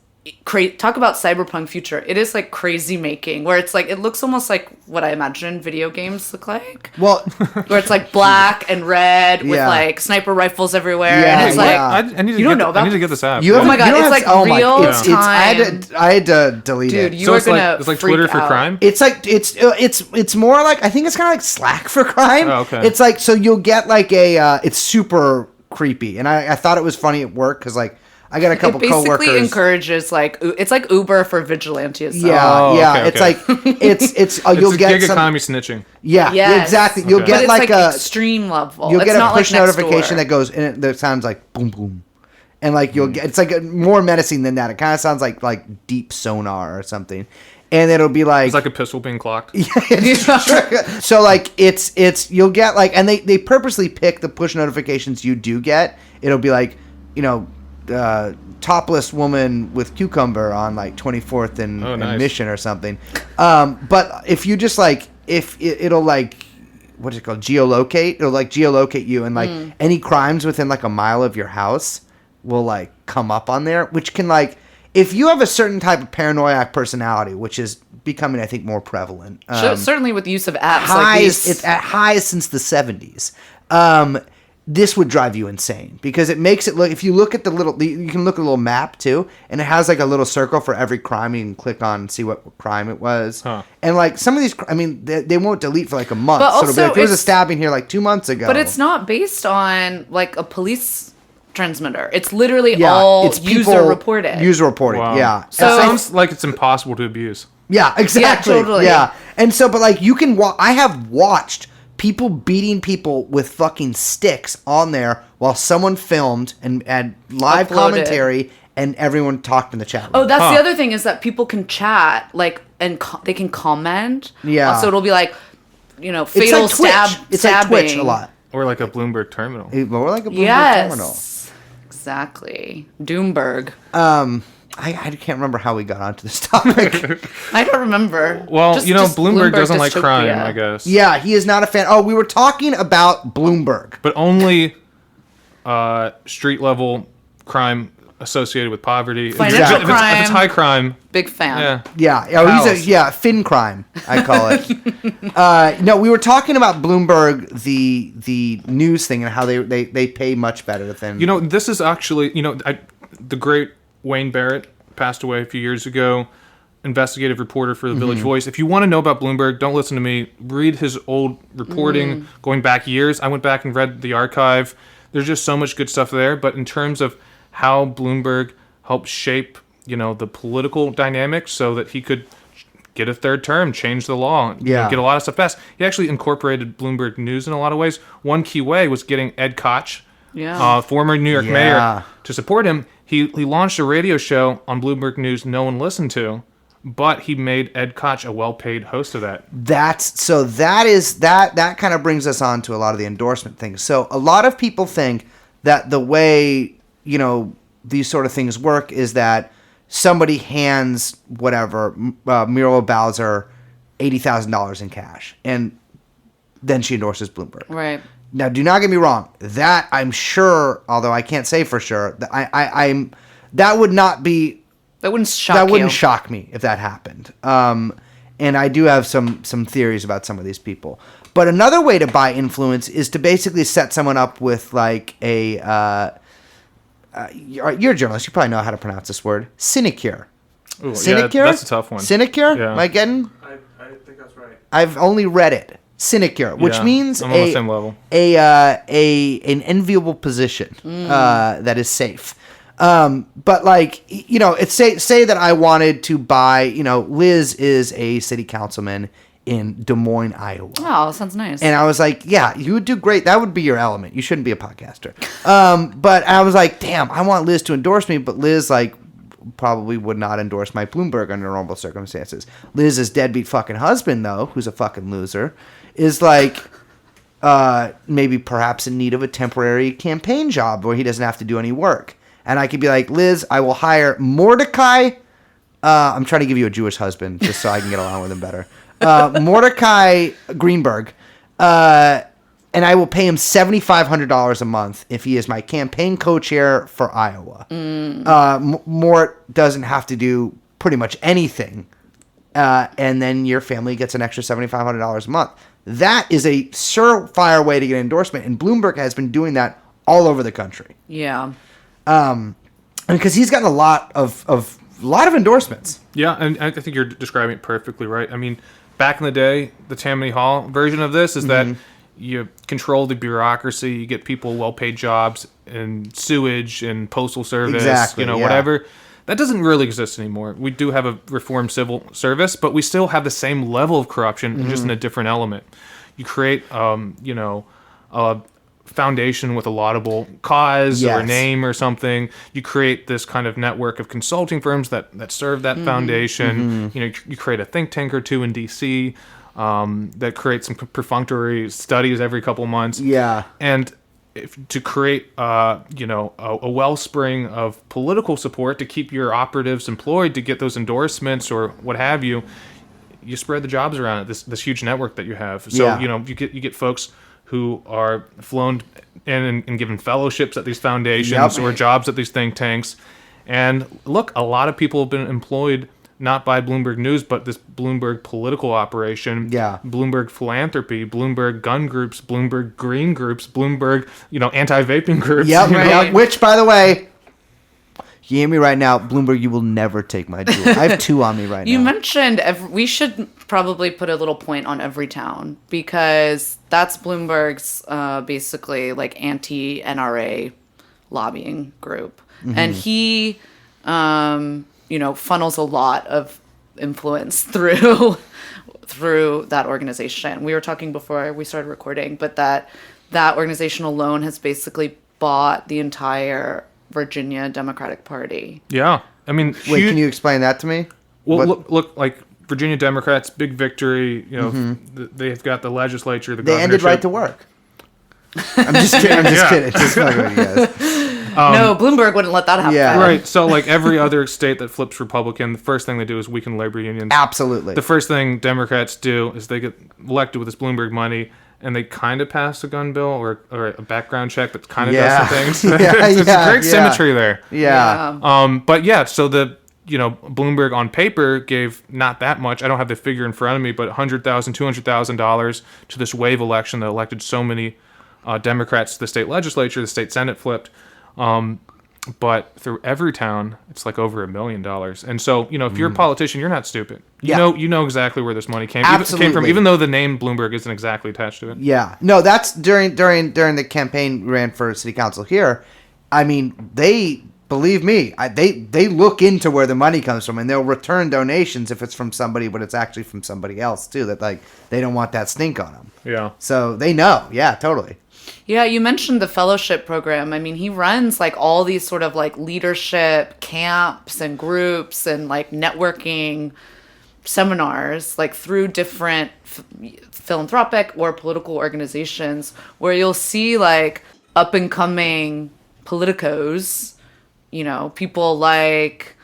talk about cyberpunk future. It is like crazy making, where it's like it looks almost like what I imagine video games look like. Well, Where it's like black and red with Yeah. like sniper rifles everywhere, Yeah, and it's yeah. like I need to you don't get know about I need to get this app. you Oh my God, you don't it's have like oh my- real I had to delete Dude, it. you so are it's like gonna it's like freak Twitter for out. crime. It's like it's more like I think it's kind of like Slack for crime. Oh, okay. It's like so you'll get like a it's super creepy, and I thought it was funny at work because like I got a couple It basically coworkers. encourages like it's like Uber for vigilantes. Yeah, Oh, yeah. okay, It's okay. like it's you'll It's a get gig some. economy snitching. Yeah, Yes. exactly. You'll Okay. but get it's like a extreme level. you'll It's get a not push like notification Nextdoor. that goes in it that sounds like boom boom, and like you'll get it's like more menacing than that. It kind of sounds like deep sonar or something, and it'll be like It's like a pistol being clocked. so like it's you'll get like and they purposely pick the push notifications you do get. It'll be like topless woman with cucumber on like 24th and, Oh, and nice. Mission or something. But if you just like if it'll like what's it called geolocate, it'll like geolocate you and like any crimes within like a mile of your house will like come up on there, which can like if you have a certain type of paranoid personality, which is becoming I think more prevalent. Certainly with the use of apps like Highs, these. it's at highs since the 70s. This would drive you insane because it makes it look. If you look at you can look at a little map too, and it has like a little circle for every crime you can click on and see what crime it was. Huh. And like some of these, I mean, they won't delete for like a month. But So it'll be also like, there was a it's- stabbing here like 2 months ago. But it's not based on like a police transmitter. It's literally yeah, all it's user people reported. User reported, Wow. yeah. So- it sounds like it's impossible to abuse. Yeah, exactly. Yeah, totally. Yeah. And so, but like, you can I have watched people beating people with fucking sticks on there while someone filmed and live Uploaded. commentary and everyone talked in the chat room. Oh, that's the other thing is that people can chat, like, and they can comment. Yeah. So it'll be like, fatal it's like Twitch. It's stabbing. like Twitch a lot. Or like a Bloomberg terminal. More like a Bloomberg Yes. terminal. Exactly. Doomberg. I can't remember how we got onto this topic. I don't remember. Well, Just Bloomberg doesn't like dystopia. crime, I guess. Yeah, he is not a fan. Oh, we were talking about Bloomberg. But only street level crime associated with poverty. Financial If crime. it's high crime, Big fan. yeah. Yeah, he's fin crime, I call it. No, we were talking about Bloomberg, the news thing, and how they pay much better than. This is actually, the great Wayne Barrett passed away a few years ago, investigative reporter for the Village Voice. If you want to know about Bloomberg, don't listen to me. Read his old reporting going back years. I went back and read the archive. There's just so much good stuff there. But in terms of how Bloomberg helped shape, the political dynamics so that he could get a third term, change the law, get a lot of stuff passed. He actually incorporated Bloomberg News in a lot of ways. One key way was getting Ed Koch, former New York mayor, to support him. He launched a radio show on Bloomberg News no one listened to, but he made Ed Koch a well-paid host of that. That kind of brings us on to a lot of the endorsement things. So a lot of people think that the way, these sort of things work is that somebody hands Muriel Bowser $80,000 in cash, and then she endorses Bloomberg. Right. Now, do not get me wrong. That I'm sure, although I can't say for sure, that that would not be. That wouldn't shock That you. wouldn't shock me if that happened. And I do have some theories about some of these people. But another way to buy influence is to basically set someone up with like a. You're a journalist. You probably know how to pronounce this word. Sinecure. Ooh, Sinecure. That's a tough one. Sinecure. Yeah. Am I getting? I think that's right. I've only read it. Sinecure, which means I'm on the same level. an enviable position that is safe. But like, it's say that I wanted to buy, Liz is a city councilman in Des Moines, Iowa. Oh, sounds nice. And I was like, yeah, you would do great. That would be your element. You shouldn't be a podcaster. But I was like, damn, I want Liz to endorse me, but Liz probably would not endorse my Bloomberg under normal circumstances. Liz's deadbeat fucking husband, though, who's a fucking loser, is maybe perhaps in need of a temporary campaign job where he doesn't have to do any work. And I could be like, Liz, I will hire Mordecai. I'm trying to give you a Jewish husband just so I can get along with him better. Mordecai Greenberg. And I will pay him $7,500 a month if he is my campaign co-chair for Iowa. Mort doesn't have to do pretty much anything. And then your family gets an extra $7,500 a month. That is a surefire way to get an endorsement. And Bloomberg has been doing that all over the country. Yeah. Because he's gotten a lot of endorsements. Yeah, and I think you're describing it perfectly right. I mean, back in the day, the Tammany Hall version of this is that you control the bureaucracy, you get people well-paid jobs in sewage and postal service, whatever. That doesn't really exist anymore. We do have a reformed civil service, but we still have the same level of corruption, just in a different element. You create, a foundation with a laudable cause or a name or something. You create this kind of network of consulting firms that serve that foundation. You create a think tank or two in DC that create some perfunctory studies every couple months. Yeah. And to create a wellspring of political support to keep your operatives employed, to get those endorsements or what have you, you spread the jobs around it, this huge network that you have. So you get folks who are flown in and given fellowships at these foundations or jobs at these think tanks. And look, a lot of people have been employed not by Bloomberg News, but this Bloomberg political operation, Bloomberg philanthropy, Bloomberg gun groups, Bloomberg green groups, Bloomberg, anti-vaping groups. Which, by the way, you hear me right now, Bloomberg, you will never take my jewel. I have two on me right now. You mentioned we should probably put a little point on every town, because that's Bloomberg's basically like anti-NRA lobbying group. And he, funnels a lot of influence through that organization. We were talking before we started recording, but that organization alone has basically bought the entire Virginia Democratic Party. Yeah. I mean, Wait, can you explain that to me? Well, look, like Virginia Democrats, big victory. You know, they've got the legislature, the They ended right to work. I'm just kidding. I'm just kidding. Just fucking with you guys. No, Bloomberg wouldn't let that happen. Yeah. Right. So, like every other state that flips Republican, the first thing they do is weaken labor unions. Absolutely. The first thing Democrats do is they get elected with this Bloomberg money, and they kind of pass a gun bill or a background check that kind of does some things. It's great symmetry there. Yeah. But yeah, so Bloomberg on paper gave not that much. I don't have the figure in front of me, but $100,000, $200,000 to this wave election that elected so many Democrats to the state legislature. The state Senate flipped. But through Everytown, it's like over $1 million. And so, if you're a politician, you're not stupid. You know exactly where this money came from, even though the name Bloomberg isn't exactly attached to it. Yeah. No, that's during the campaign we ran for city council here. I mean, believe me, they look into where the money comes from, and they'll return donations if it's from somebody, but it's actually from somebody else too. That like they don't want that stink on them. Yeah. So they know. Yeah, totally. Yeah, you mentioned the fellowship program. I mean, he runs like all these sort of like leadership camps and groups and like networking seminars like through different philanthropic or political organizations where you'll see like up and coming politicos, people like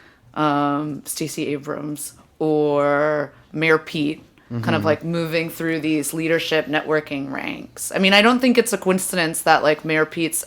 Stacey Abrams or Mayor Pete. Kind of like moving through these leadership networking ranks. I mean, I don't think it's a coincidence that like Mayor Pete's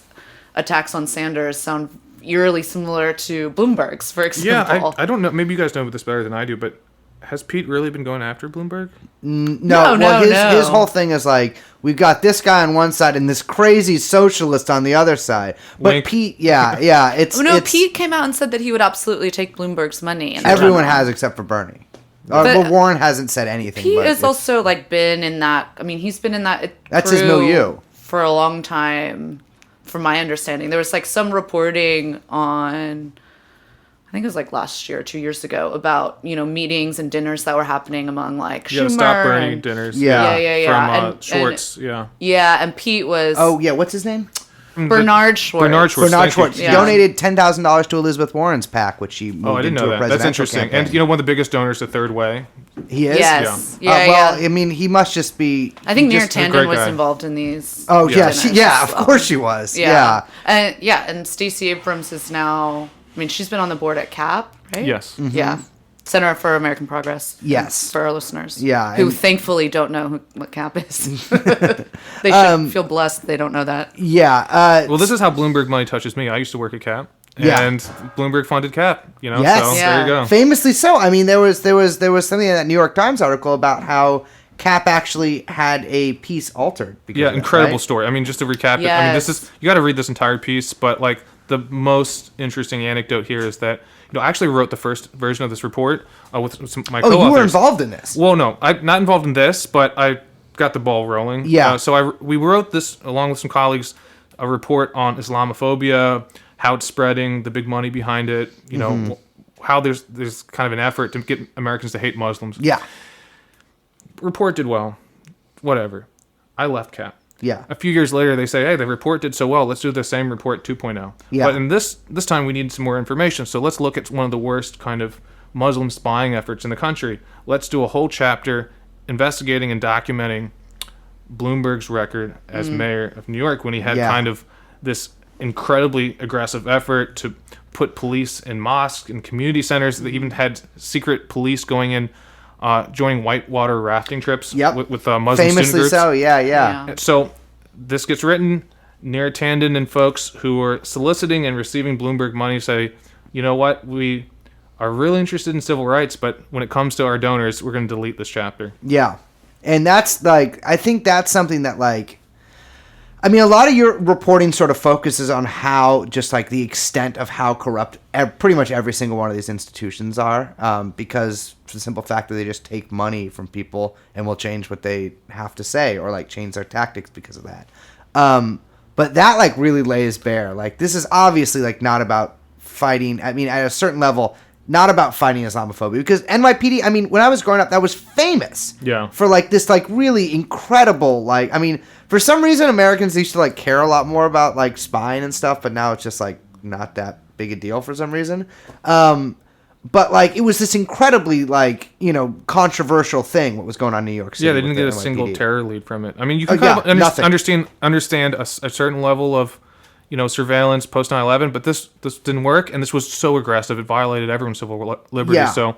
attacks on Sanders sound eerily similar to Bloomberg's, for example. Yeah, I don't know. Maybe you guys know this better than I do, but has Pete really been going after Bloomberg? No. His whole thing is like, we've got this guy on one side and this crazy socialist on the other side. But Wink. Pete, it's... Pete came out and said that he would absolutely take Bloomberg's money. Everyone has except for Bernie. But Warren hasn't said anything. Pete has also like been in that. I mean, he's been in that. That's his milieu for a long time, from my understanding. There was like some reporting on, I think it was like last year, 2 years ago, about meetings and dinners that were happening among like Schumer. Stop Bernie dinners. Yeah. From Schwartz. And Pete was. Oh yeah, what's his name? Bernard Schwartz. Bernard Schwartz donated $10,000 to Elizabeth Warren's PAC, which she moved I didn't into know a that. That's interesting. campaign. And one of the biggest donors to Third Way. He is? Yes. Well, I mean, he must just be... I think Neera just a Tanden great was guy. involved in these. Oh, yeah. dinners. Of course she was. Yeah. And Stacey Abrams is now... I mean, she's been on the board at CAP, right? Yes. Mm-hmm. Yeah. Center for American Progress. Yes. For our listeners. Yeah, Who and- thankfully don't know what CAP is. They should feel blessed they don't know that. Yeah. Well, this is how Bloomberg money touches me. I used to work at CAP. Yeah. And Bloomberg funded CAP, Yes. So Yeah. there you go. Famously so. I mean, there was something in that New York Times article about how CAP actually had a piece altered. Because of that, incredible right? story. I mean, just to recap it, I mean, this is, you got to read this entire piece, but like the most interesting anecdote here is that, I actually wrote the first version of this report with my co-authors. Oh, you were involved in this? Well, no, I'm not involved in this, but I got the ball rolling. Yeah. We wrote this along with some colleagues, a report on Islamophobia, how it's spreading, the big money behind it, how there's kind of an effort to get Americans to hate Muslims. Yeah. Report did well. Whatever. I left CAP. Yeah. A few years later, they say, hey, the report did so well. Let's do the same report 2.0. Yeah. But in this time, we need some more information. So let's look at one of the worst kind of Muslim spying efforts in the country. Let's do a whole chapter investigating and documenting Bloomberg's record as mayor of New York when he had kind of this incredibly aggressive effort to put police in mosques and community centers. They even had secret police going in, joining whitewater rafting trips with Muslim Famously student groups. so, yeah. So this gets written. Neera Tanden and folks who are soliciting and receiving Bloomberg money say, you know what, we are really interested in civil rights, but when it comes to our donors, we're going to delete this chapter. Yeah. And that's like, I think that's something that like, I mean, a lot of your reporting sort of focuses on how, just like the extent of how corrupt pretty much every single one of these institutions are, because for the simple fact that they just take money from people and will change what they have to say or like change their tactics because of that. But that like really lays bare, like this is obviously like not about fighting. I mean, at a certain level, not about fighting Islamophobia. Because NYPD, I mean, when I was growing up, that was famous. Yeah. For like this like really incredible, like, I mean, for some reason Americans used to like care a lot more about like spying and stuff, but now it's just like not that big a deal for some reason. But like it was this incredibly like, you know, controversial thing what was going on in New York City. Yeah, they didn't get a NYPD. single terror lead from it. I mean, you can nothing. understand a certain level of, you know, surveillance post 9/11, but this didn't work, and this was so aggressive it violated everyone's civil liberty. Yeah. So,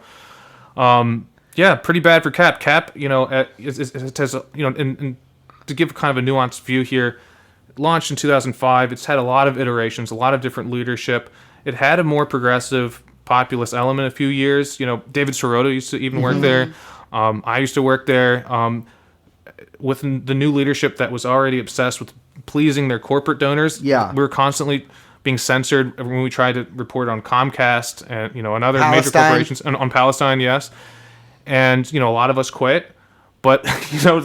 yeah, pretty bad for Cap. Cap, you know, it has, you know, and to give kind of a nuanced view here, it launched in 2005. It's had a lot of iterations, a lot of different leadership. It had a more progressive populist element a few years. You know, David Sirota used to even work there. I used to work there. With the new leadership that was already obsessed with pleasing their corporate donors, we were constantly being censored when we tried to report on Comcast and, you know, and other major corporations on Palestine. Yes, and you know, a lot of us quit. But you know,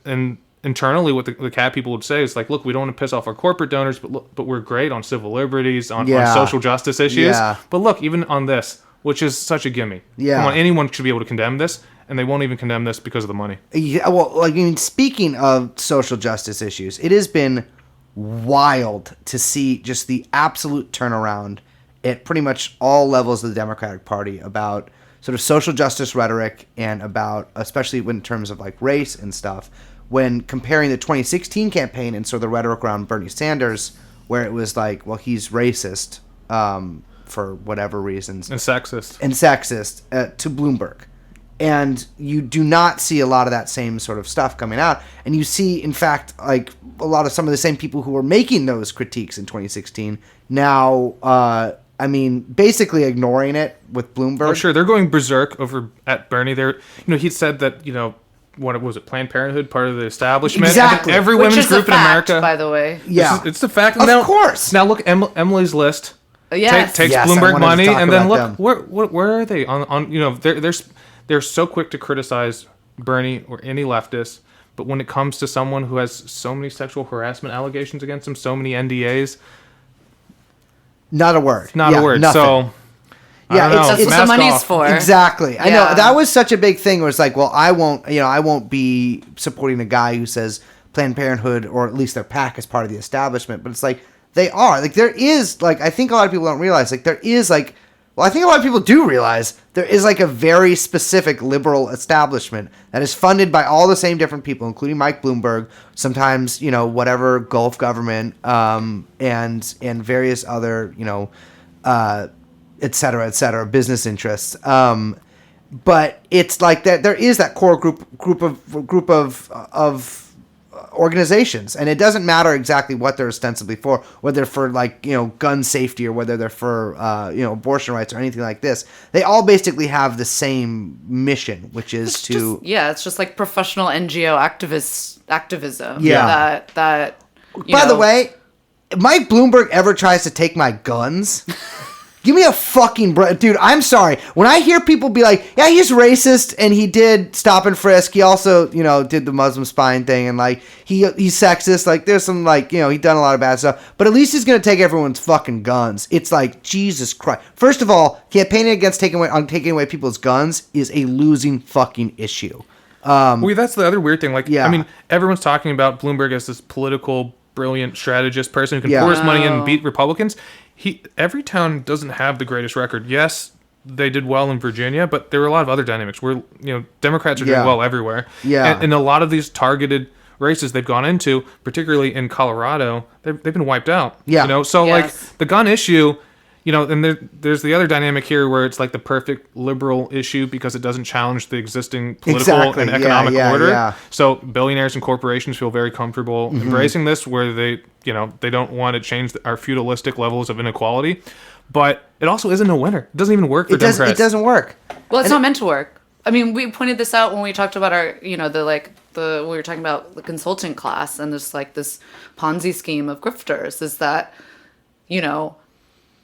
and internally, what the CAT people would say is like, look, we don't want to piss off our corporate donors, but we're great on civil liberties, on social justice issues. Yeah. But look, even on this, which is such a gimme. Yeah. Come on, anyone should be able to condemn this, and they won't even condemn this because of the money. Yeah, well, like, I mean, speaking of social justice issues, it has been wild to see just the absolute turnaround at pretty much all levels of the Democratic Party about sort of social justice rhetoric and about, especially in terms of like race and stuff, when comparing the 2016 campaign and sort of the rhetoric around Bernie Sanders, where it was like, well, he's racist for whatever reasons. And sexist. To Bloomberg. And you do not see a lot of that same sort of stuff coming out. And you see, in fact, like a lot of some of the same people who were making those critiques in 2016 now, I mean, basically ignoring it with Bloomberg. Oh, sure. They're going berserk over at Bernie. They're, you know, he said that, you know, what was it, Planned Parenthood, part of the establishment? Exactly. Every Which women's is group a fact, in America. by the way. Yeah. It's the fact. Of course. Now look, Emily's List. Yes. Takes Yes, Bloomberg money, and then them. look, where are they? On you know, they're so quick to criticize Bernie or any leftist, but when it comes to someone who has so many sexual harassment allegations against him, so many NDAs, not a word. Not a word. Nothing. So. Yeah, that's what the money's for. Exactly. Yeah. I know that was such a big thing where it's like, well, I won't be supporting a guy who says Planned Parenthood or at least their PAC is part of the establishment. But it's like, they are. Like, there is, like, I think a lot of people don't realize, like, there is, like, well, I think a lot of people do realize there is, like, a very specific liberal establishment that is funded by all the same different people, including Mike Bloomberg, sometimes, you know, whatever Gulf government, and various other, you know, et cetera, business interests. But it's like that. There is that core group of organizations, and it doesn't matter exactly what they're ostensibly for, whether they're for like, you know, gun safety or whether they're for you know, abortion rights or anything like this. They all basically have the same mission, which is it's just like professional NGO activism. Yeah. That. By the way, if Mike Bloomberg ever tries to take my guns. Give me a fucking break. Dude, I'm sorry. When I hear people be like, yeah, he's racist and he did stop and frisk. He also, you know, did the Muslim spying thing and like he's sexist. Like there's some like, you know, he done a lot of bad stuff. But at least he's going to take everyone's fucking guns. It's like, Jesus Christ. First of all, campaigning against taking away people's guns is a losing fucking issue. Well, that's the other weird thing. Like, Yeah. I mean, everyone's talking about Bloomberg as this political, brilliant strategist person who can pour his money in and beat Republicans. Every town doesn't have the greatest record. Yes, they did well in Virginia, but there were a lot of other dynamics where, you know, Democrats are doing well everywhere. Yeah. And a lot of these targeted races they've gone into, particularly in Colorado, they've been wiped out. Yeah. You know, so like the gun issue, you know, and there's the other dynamic here where it's like the perfect liberal issue because it doesn't challenge the existing political and economic order. Yeah. So billionaires and corporations feel very comfortable embracing this, where they, you know, they don't want to change our feudalistic levels of inequality. But it also isn't a winner. It doesn't even work for Democrats. It doesn't work. Well, it's not meant to work. I mean, we pointed this out when we talked about our, you know, when we were talking about the consulting class and this Ponzi scheme of grifters is that, you know,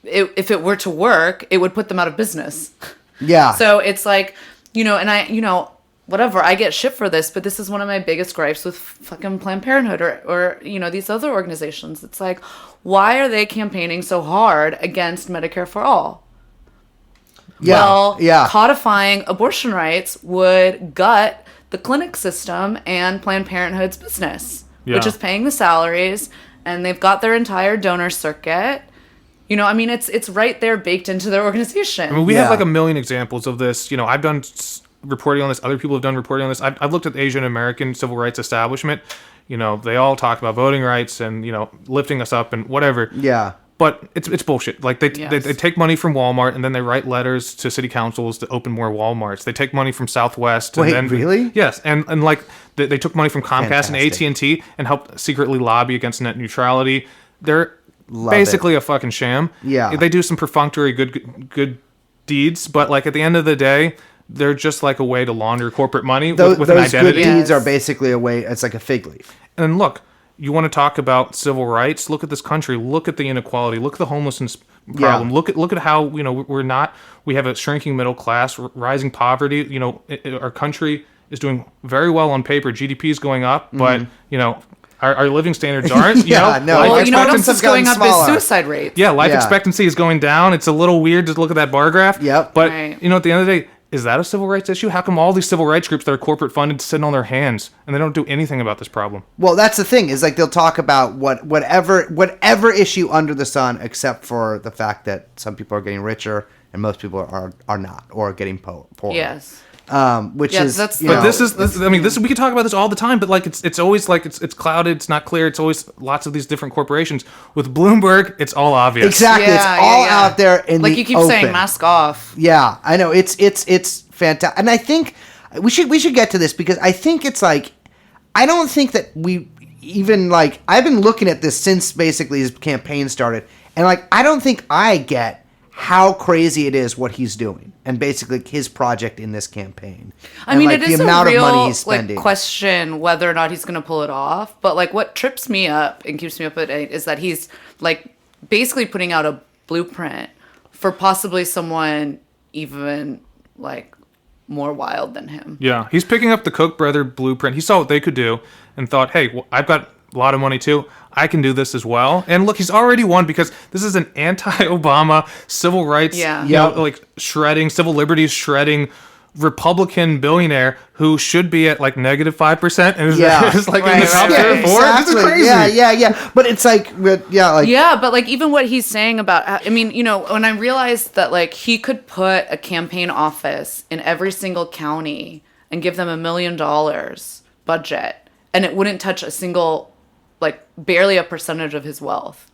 if it were to work, it would put them out of business. Yeah. So it's like, you know, and I, you know, whatever, I get shit for this, but this is one of my biggest gripes with fucking Planned Parenthood or you know, these other organizations. It's like, why are they campaigning so hard against Medicare for all? Yeah, Well, yeah. codifying abortion rights would gut the clinic system and Planned Parenthood's business, which Yeah. is paying the salaries, and they've got their entire donor circuit. I mean, it's right there baked into their organization. I mean, we Yeah. have like a million examples of this. I've done reporting on this. Other people have done reporting on this. I've looked at the Asian American civil rights establishment. They all talk about voting rights and, lifting us up and whatever. Yeah. But it's bullshit. Like they Yes. take money from Walmart and then they write letters to city councils to open more Walmarts. They take money from Southwest. Wait, and then, really? Yes, and like they took money from Comcast and Fantastic. AT&T and helped secretly lobby against net neutrality. They're Love basically a fucking sham. Yeah. They do some perfunctory good deeds, but like at the end of the day, they're just like a way to launder corporate money with an Those good identity. deeds are Yes. basically a way. It's like a fig leaf. And look, you want to talk about civil rights? Look at this country. Look at the inequality. Look at the homelessness problem. Yeah. Look at how we have a shrinking middle class, rising poverty. Our country is doing very well on paper. GDP is going up, but our living standards aren't. Yeah, no. well, life you know what else expectancy's is going gotten up is smaller. suicide rates. Yeah, life Yeah. expectancy is going down. It's a little weird to look at that bar graph. Yep. But Right. at the end of the day, is that a civil rights issue? How come all these civil rights groups that are corporate funded sitting on their hands and they don't do anything about this problem? Well, that's the thing is like they'll talk about whatever issue under the sun, except for the fact that some people are getting richer and most people are not or are getting poor. Yes. Which Yeah, is that's- you But know, This we could talk about this all the time, but like it's always like it's clouded, it's not clear, it's always lots of these different corporations. With Bloomberg, it's all obvious. exactly it's Yeah, all yeah. out there in Like the you keep open. saying, mask off. Yeah, I know it's fantastic, and I think we should get to this because I think it's like I don't think that we even like I've been looking at this since basically his campaign started, and like I don't think I get how crazy it is what he's doing and basically his project in this campaign. I And, mean, like, it is the amount a real of money he's spending. like question whether or not he's going to pull it off. But like, what trips me up and keeps me up at night is that he's like basically putting out a blueprint for possibly someone even like more wild than him. Yeah, he's picking up the Koch brother blueprint. He saw what they could do and thought, hey, well, I've got a lot of money too. I can do this as well. And look, he's already won because this is an anti-Obama civil rights, Yeah. like shredding, civil liberties shredding Republican billionaire who should be at like -5% and is, Yeah. is like in Right, the top right, 3 or right. 4. This is Exactly. crazy. Yeah. But it's like Yeah, but like even what he's saying about, I mean, when I realized that like he could put a campaign office in every single county and give them $1 million budget and it wouldn't touch a single, like barely a percentage of his wealth,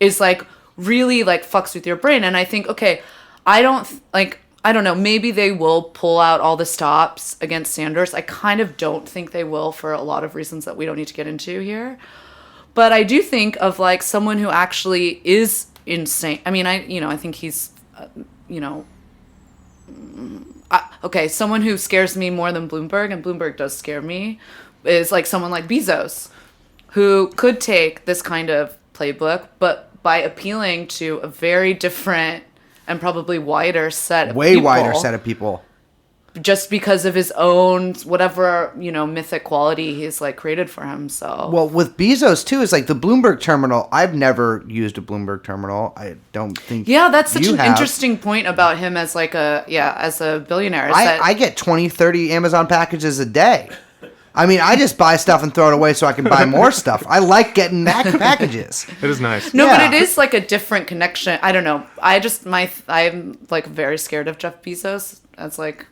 is like really like fucks with your brain. And I think, okay, I don't know, maybe they will pull out all the stops against Sanders. I kind of don't think they will for a lot of reasons that we don't need to get into here. But I do think of like someone who actually is insane. I mean, I think he's, okay, someone who scares me more than Bloomberg, and Bloomberg does scare me, is like someone like Bezos, who could take this kind of playbook, but by appealing to a very different and probably wider set of way people, wider set of people. just because of his own whatever mythic quality he's like created for him. So Well, with Bezos too, is like the Bloomberg terminal. I've never used a Bloomberg terminal. I don't think. yeah, that's such you an have. interesting point about him as like as a billionaire. Is that, I get 20, 30 Amazon packages a day. I mean, I just buy stuff and throw it away so I can buy more stuff. I like getting packages. It is nice. no, yeah. but it is like a different connection. I don't know. I'm like very scared of Jeff Bezos as like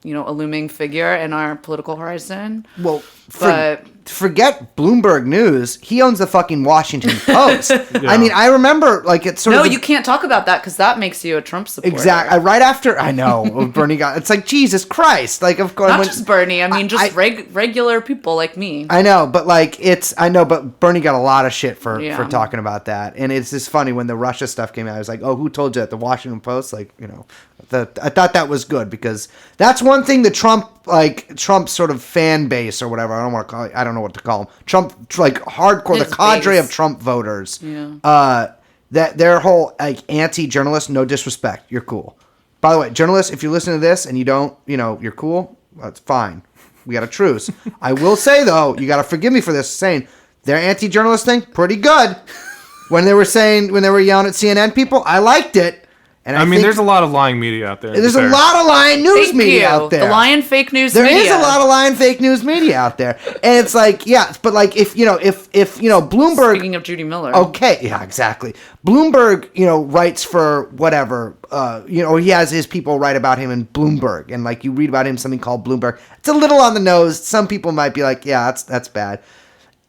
a looming figure in our political horizon. Well, But- forget Bloomberg News. He owns the fucking Washington Post. I mean, I remember like it's sort No, of you can't talk about that because that makes you a Trump supporter. exactly right after I know Bernie got. It's like Jesus Christ. Like of course, Not just Bernie. I mean, just I- regular people like me. I know, but like but Bernie got a lot of shit for Yeah. talking about that, and it's just funny when the Russia stuff came out. I was like, oh, who told you that? The Washington Post, like I thought that was good because that's one thing the Trump sort of fan base or whatever. I don't know what to call them. Trump like hardcore, His the cadre base. of Trump voters. Yeah. That their whole like anti-journalist, no disrespect, you're cool. By the way, journalists, if you listen to this and you don't, you're cool. That's fine. We got a truce. I will say though, you got to forgive me for this saying their anti-journalist thing pretty good. When they were yelling at CNN people, I liked it. And I mean, think there's a lot of lying media out there. there's a lot of lying news Thank media you. out there. The lying fake news There media. is a lot of lying fake news media out there, and it's like, yeah, but like if Bloomberg. Speaking of Judy Miller. Okay, yeah, exactly. Bloomberg, writes for whatever, he has his people write about him in Bloomberg, and like you read about him something called Bloomberg. It's a little on the nose. Some people might be like, yeah, that's bad.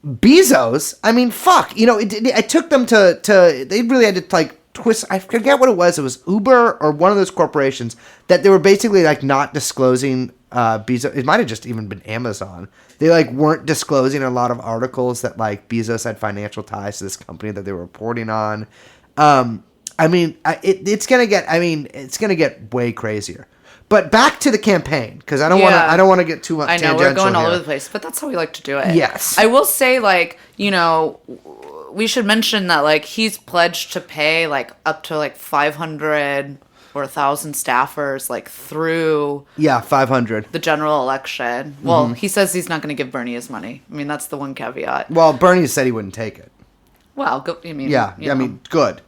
Bezos, I mean, fuck, I took them to they really had to like twist. I forget what it was. It was Uber or one of those corporations that they were basically like not disclosing. Bezos, it might have just even been Amazon. They like weren't disclosing a lot of articles that like Bezos had financial ties to this company that they were reporting on. I mean, it's gonna get way crazier. But back to the campaign, because I don't want to get too much. I know tangential we're going all here. over the place, but that's how we like to do it. Yes. I will say, like, we should mention that like he's pledged to pay like up to like 500 or 1,000 staffers like through 500. the general election. Well, he says he's not going to give Bernie his money. I mean, that's the one caveat. Well, Bernie said he wouldn't take it. Well, I mean, Yeah, you I know. mean, good.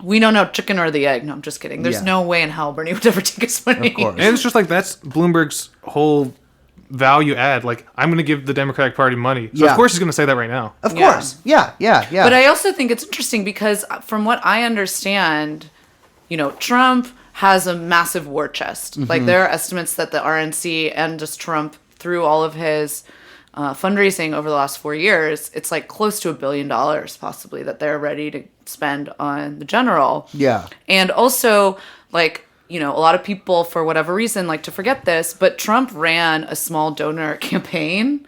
We don't know chicken or the egg. No, I'm just kidding. There's Yeah. no way in hell Bernie would ever take his money. Of course. And it's just like that's Bloomberg's whole value add. Like, I'm going to give the Democratic Party money. So, Yeah. of course, he's going to say that right now. Of Yeah. course. Yeah. But I also think it's interesting because from what I understand, Trump has a massive war chest. Like there are estimates that the RNC and just Trump through all of his fundraising over the last 4 years, it's like close to $1 billion possibly that they're ready to spend on the general. Yeah. And also like, a lot of people for whatever reason like to forget this, but Trump ran a small donor campaign,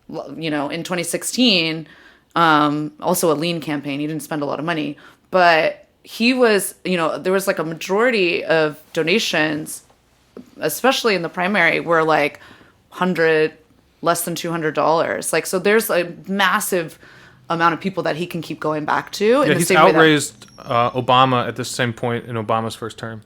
in 2016, also a lean campaign. He didn't spend a lot of money, but he was, there was like a majority of donations, especially in the primary, were like less than $200. Like, so there's a massive amount of people that he can keep going back to. Yeah, in the he's same way that outraised Obama at the same point in Obama's first term.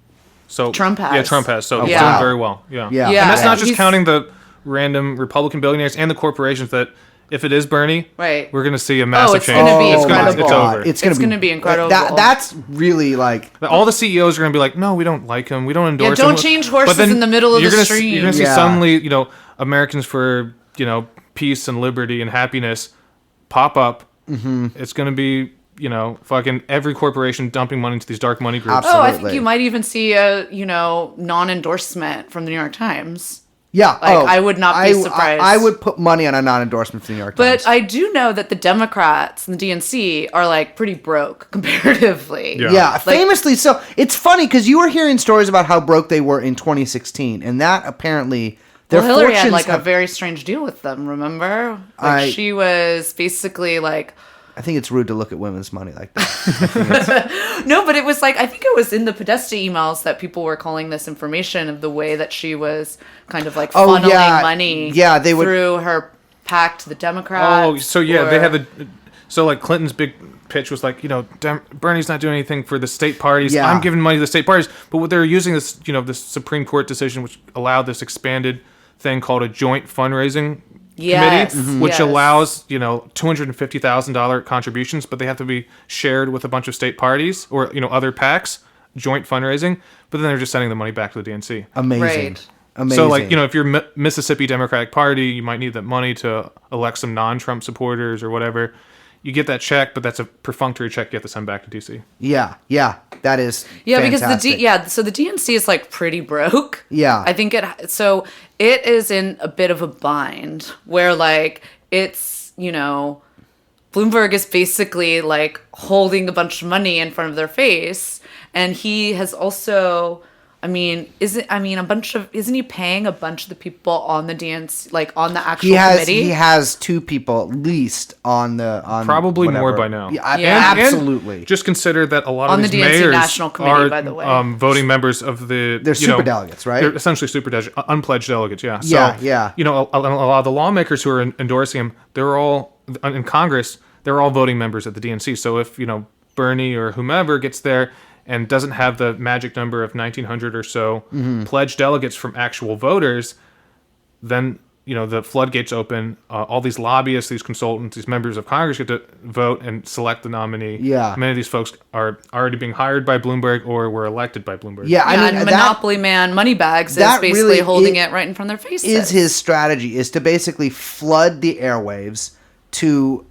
So Trump has. Yeah, Trump has. So he's Yeah. done very well. Yeah. Yeah. And that's not just He's- counting the random Republican billionaires and the corporations that if it is Bernie, Right. we're going to see a massive it's change. gonna be it's incredible. It's over. It's gonna be incredible. That's really like. All the CEOs are going to be like, no, we don't like him. We don't endorse him. don't change horses But then in the middle of you're the gonna stream. You're going to see Yeah. suddenly, Americans for, peace and liberty and happiness pop up. Mm-hmm. It's going to be, fucking every corporation dumping money into these dark money groups. Oh, I think Absolutely. you might even see a, non-endorsement from the New York Times. Yeah. Like, I would not be surprised. I would put money on a non-endorsement for the New York Times. But I do know that the Democrats and the DNC are like pretty broke comparatively. Yeah. Yeah, famously so. It's funny because you were hearing stories about how broke they were in 2016, and that apparently their Well, Hillary had fortunes like a have- very strange deal with them, remember? Like she was basically like, I think it's rude to look at women's money like that. no, but it was like, I think it was in the Podesta emails that people were calling this information of the way that she was kind of like funneling money they would through her PAC to the Democrats. Oh, so yeah, or- they have so like Clinton's big pitch was like, Bernie's not doing anything for the state parties. Yeah. I'm giving money to the state parties. But what they're using this, this Supreme Court decision, which allowed this expanded thing called a joint fundraising Yes, committee, which yes. allows, $250,000 contributions, but they have to be shared with a bunch of state parties or, other PACs, joint fundraising. But then they're just sending the money back to the DNC. amazing. Right. Amazing. So, like, if you're Mississippi Democratic Party, you might need that money to elect some non-Trump supporters or whatever. You get that check, but that's a perfunctory check you have to send back to D.C. Yeah, that is Yeah, fantastic. because so the DNC is like pretty broke. Yeah. I think it is in a bit of a bind where like it's, Bloomberg is basically like holding a bunch of money in front of their face, and he has also isn't he paying a bunch of the people on the DNC, like on the actual committee? He has two people at least on Probably whatever. more by now. Yeah, Yeah. absolutely. Just consider that a lot On of the these DNC mayors National Committee, are by the way. voting members of the. They're superdelegates, right? They're essentially unpledged delegates. Yeah. So, Yeah. A lot of the lawmakers who are endorsing him, they're all in Congress. They're all voting members at the DNC. So if Bernie or whomever gets there and doesn't have the magic number of 1,900 or so pledged delegates from actual voters, then the floodgates open. All these lobbyists, these consultants, these members of Congress get to vote and select the nominee. Yeah. Many of these folks are already being hired by Bloomberg or were elected by Bloomberg. Yeah, I mean, and Monopoly Man Moneybags is that basically really holding it right in front of their faces. Is his strategy is to basically flood the airwaves to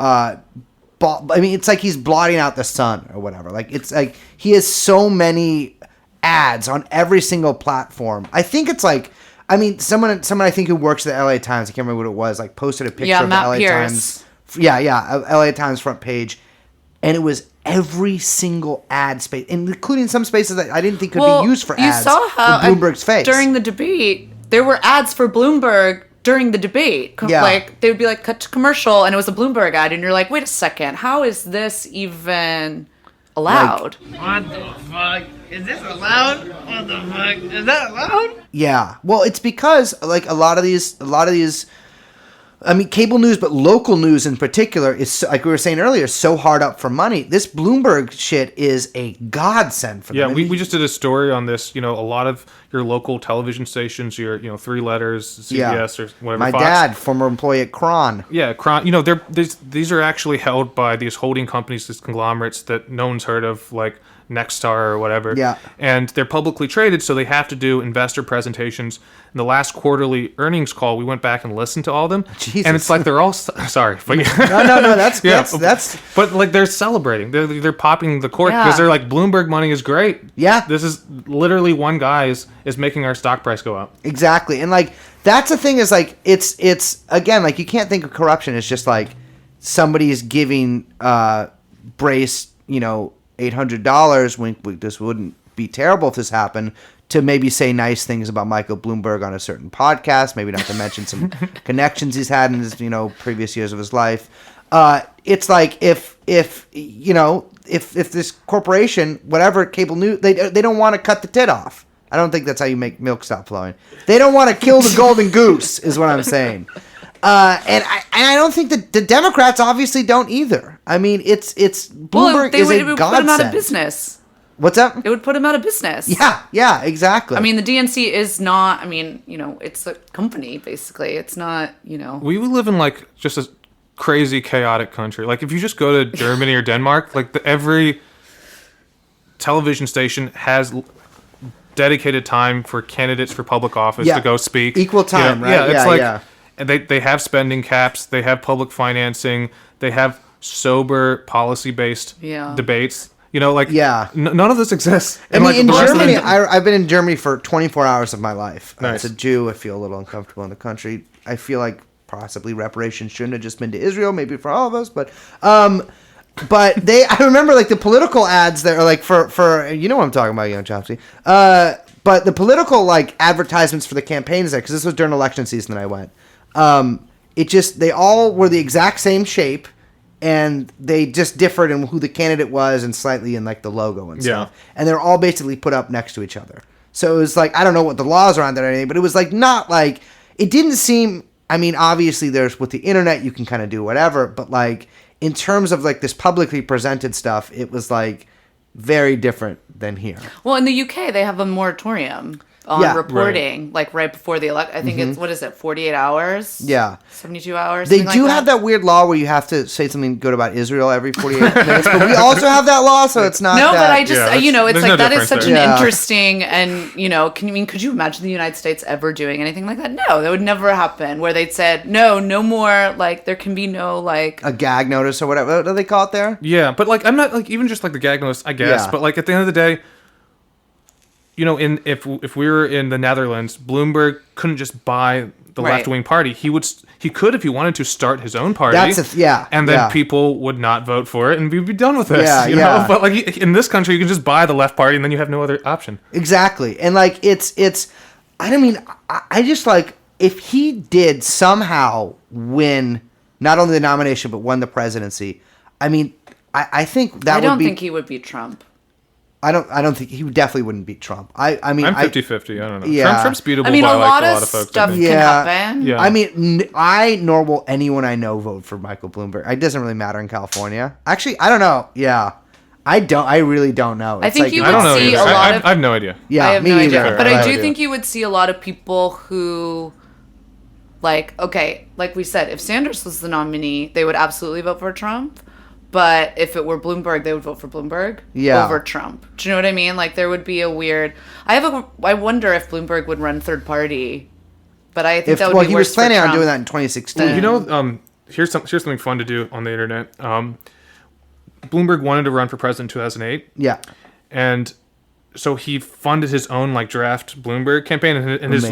it's like he's blotting out the sun or whatever. Like it's like he has so many ads on every single platform. I think it's like, I mean, someone I think who works at the LA Times, I can't remember what it was, like posted a picture of Matt the LA Pierce. Times. Yeah, LA Times front page, and it was every single ad space, including some spaces that I didn't think could be used for ads. You saw how with Bloomberg's face during the debate there were ads for Bloomberg during the debate. Yeah. Like they would be like cut to commercial, and it was a Bloomberg ad, and you're like, wait a second, how is this even allowed? What the fuck? Is this allowed? What the fuck? Is that allowed? Yeah. Well, it's because like a lot of these I mean, cable news, but local news in particular is, so, like we were saying earlier, so hard up for money. This Bloomberg shit is a godsend for them. Yeah, we just did a story on this. A lot of your local television stations, your 3 letters, CBS or whatever. My Fox. dad, former employee at Kron. Yeah, Kron. These are actually held by these holding companies, these conglomerates that no one's heard of, like Nexstar or whatever. Yeah. And they're publicly traded, so they have to do investor presentations. In the last quarterly earnings call, we went back and listened to all of them. Jesus. And it's like they're all sorry, but No, that's yeah, that's but like they're celebrating. They're popping the cork because they're like, Bloomberg money is great. Yeah. This is literally one guy is making our stock price go up. exactly. And like that's the thing is like it's again like you can't think of corruption as just like somebody's giving Brace, $800. Wink, this wouldn't be terrible if this happened, to maybe say nice things about Michael Bloomberg on a certain podcast, maybe not to mention some connections he's had in his, previous years of his life. It's like if this corporation, whatever cable news, they don't want to cut the tit off. I don't think that's how you make milk stop flowing. They don't want to kill the golden goose, is what I'm saying. And I don't think that the Democrats obviously don't either. I mean, it's Bloomberg is a it would godsend. put him out of business. What's up? It would put him out of business. Yeah, exactly. I mean, the DNC is not. I mean, it's a company basically. It's not. We would live in like just a crazy chaotic country. Like if you just go to Germany or Denmark, like every television station has dedicated time for candidates for public office to go speak. Equal time, right? Yeah, it's like and they have spending caps, they have public financing, they have sober policy-based debates. None of this exists. I mean, in the rest of Germany, I've been in Germany for 24 hours of my life. Nice. As a Jew, I feel a little uncomfortable in the country. I feel like possibly reparations shouldn't have just been to Israel, maybe for all of us, but I remember like the political ads that are like for what I'm talking about, Young Chomsky. But the political like advertisements for the campaigns there, because this was during election season that I went. They all were the exact same shape, and they just differed in who the candidate was and slightly in like the logo and stuff. And they're all basically put up next to each other. So it was like, I don't know what the laws are on there or anything, but it was like not like, it didn't seem, I mean, obviously there's with the internet, you can kind of do whatever, but like in terms of like this publicly presented stuff, it was like very different than here. Well, in the UK, they have a moratorium on reporting, like right before the election. I think it's, 48 hours? Yeah. 72 hours? They do have that weird law where you have to say something good about Israel every 48 minutes, but we also have that law, so it's not No, that. but I just, it's like that is such an Yeah. interesting, and, could you imagine the United States ever doing anything like that? No, that would never happen, where they'd said, no more, like, there can be no, like... A gag notice or whatever. What do they call it there? Yeah, but, like, I'm not, like, even just, like, the gag notice, I guess, but, like, at the end of the day, if we were in the Netherlands, Bloomberg couldn't just buy the left-wing party. He could, if he wanted to, start his own party. And then people would not vote for it, and we'd be done with this. You know? But like in this country, you can just buy the left party, and then you have no other option. Exactly, and like it's. I mean, I just like if he did somehow win not only the nomination but won the presidency. I mean, I think that would be. I don't think he would beat Trump. I don't think he definitely wouldn't beat Trump. I mean, I'm 50-50. I don't know. Yeah. Trump's beatable I mean, by a like lot a of lot of folks. stuff can Yeah. happen. Yeah. I mean, I nor will anyone I know vote for Michael Bloomberg. It doesn't really matter in California. Actually, I don't know. Yeah, I really don't know. I think like, you I don't know. see Either. a lot of. I have no idea. Yeah, I have me no either. idea. But I I have do no think you would see a lot of people who like, okay, like we said, if Sanders was the nominee, they would absolutely vote for Trump. But if it were Bloomberg, they would vote for Bloomberg over Trump. Do you know what I mean? Like, there would be a weird... I wonder if Bloomberg would run third party. But I think that would be worse for Trump. Well, he was planning on doing that in 2016. Well, you know, here's something fun to do on the internet. Bloomberg wanted to run for president in 2008. Yeah. And so he funded his own, like, draft Bloomberg campaign, and his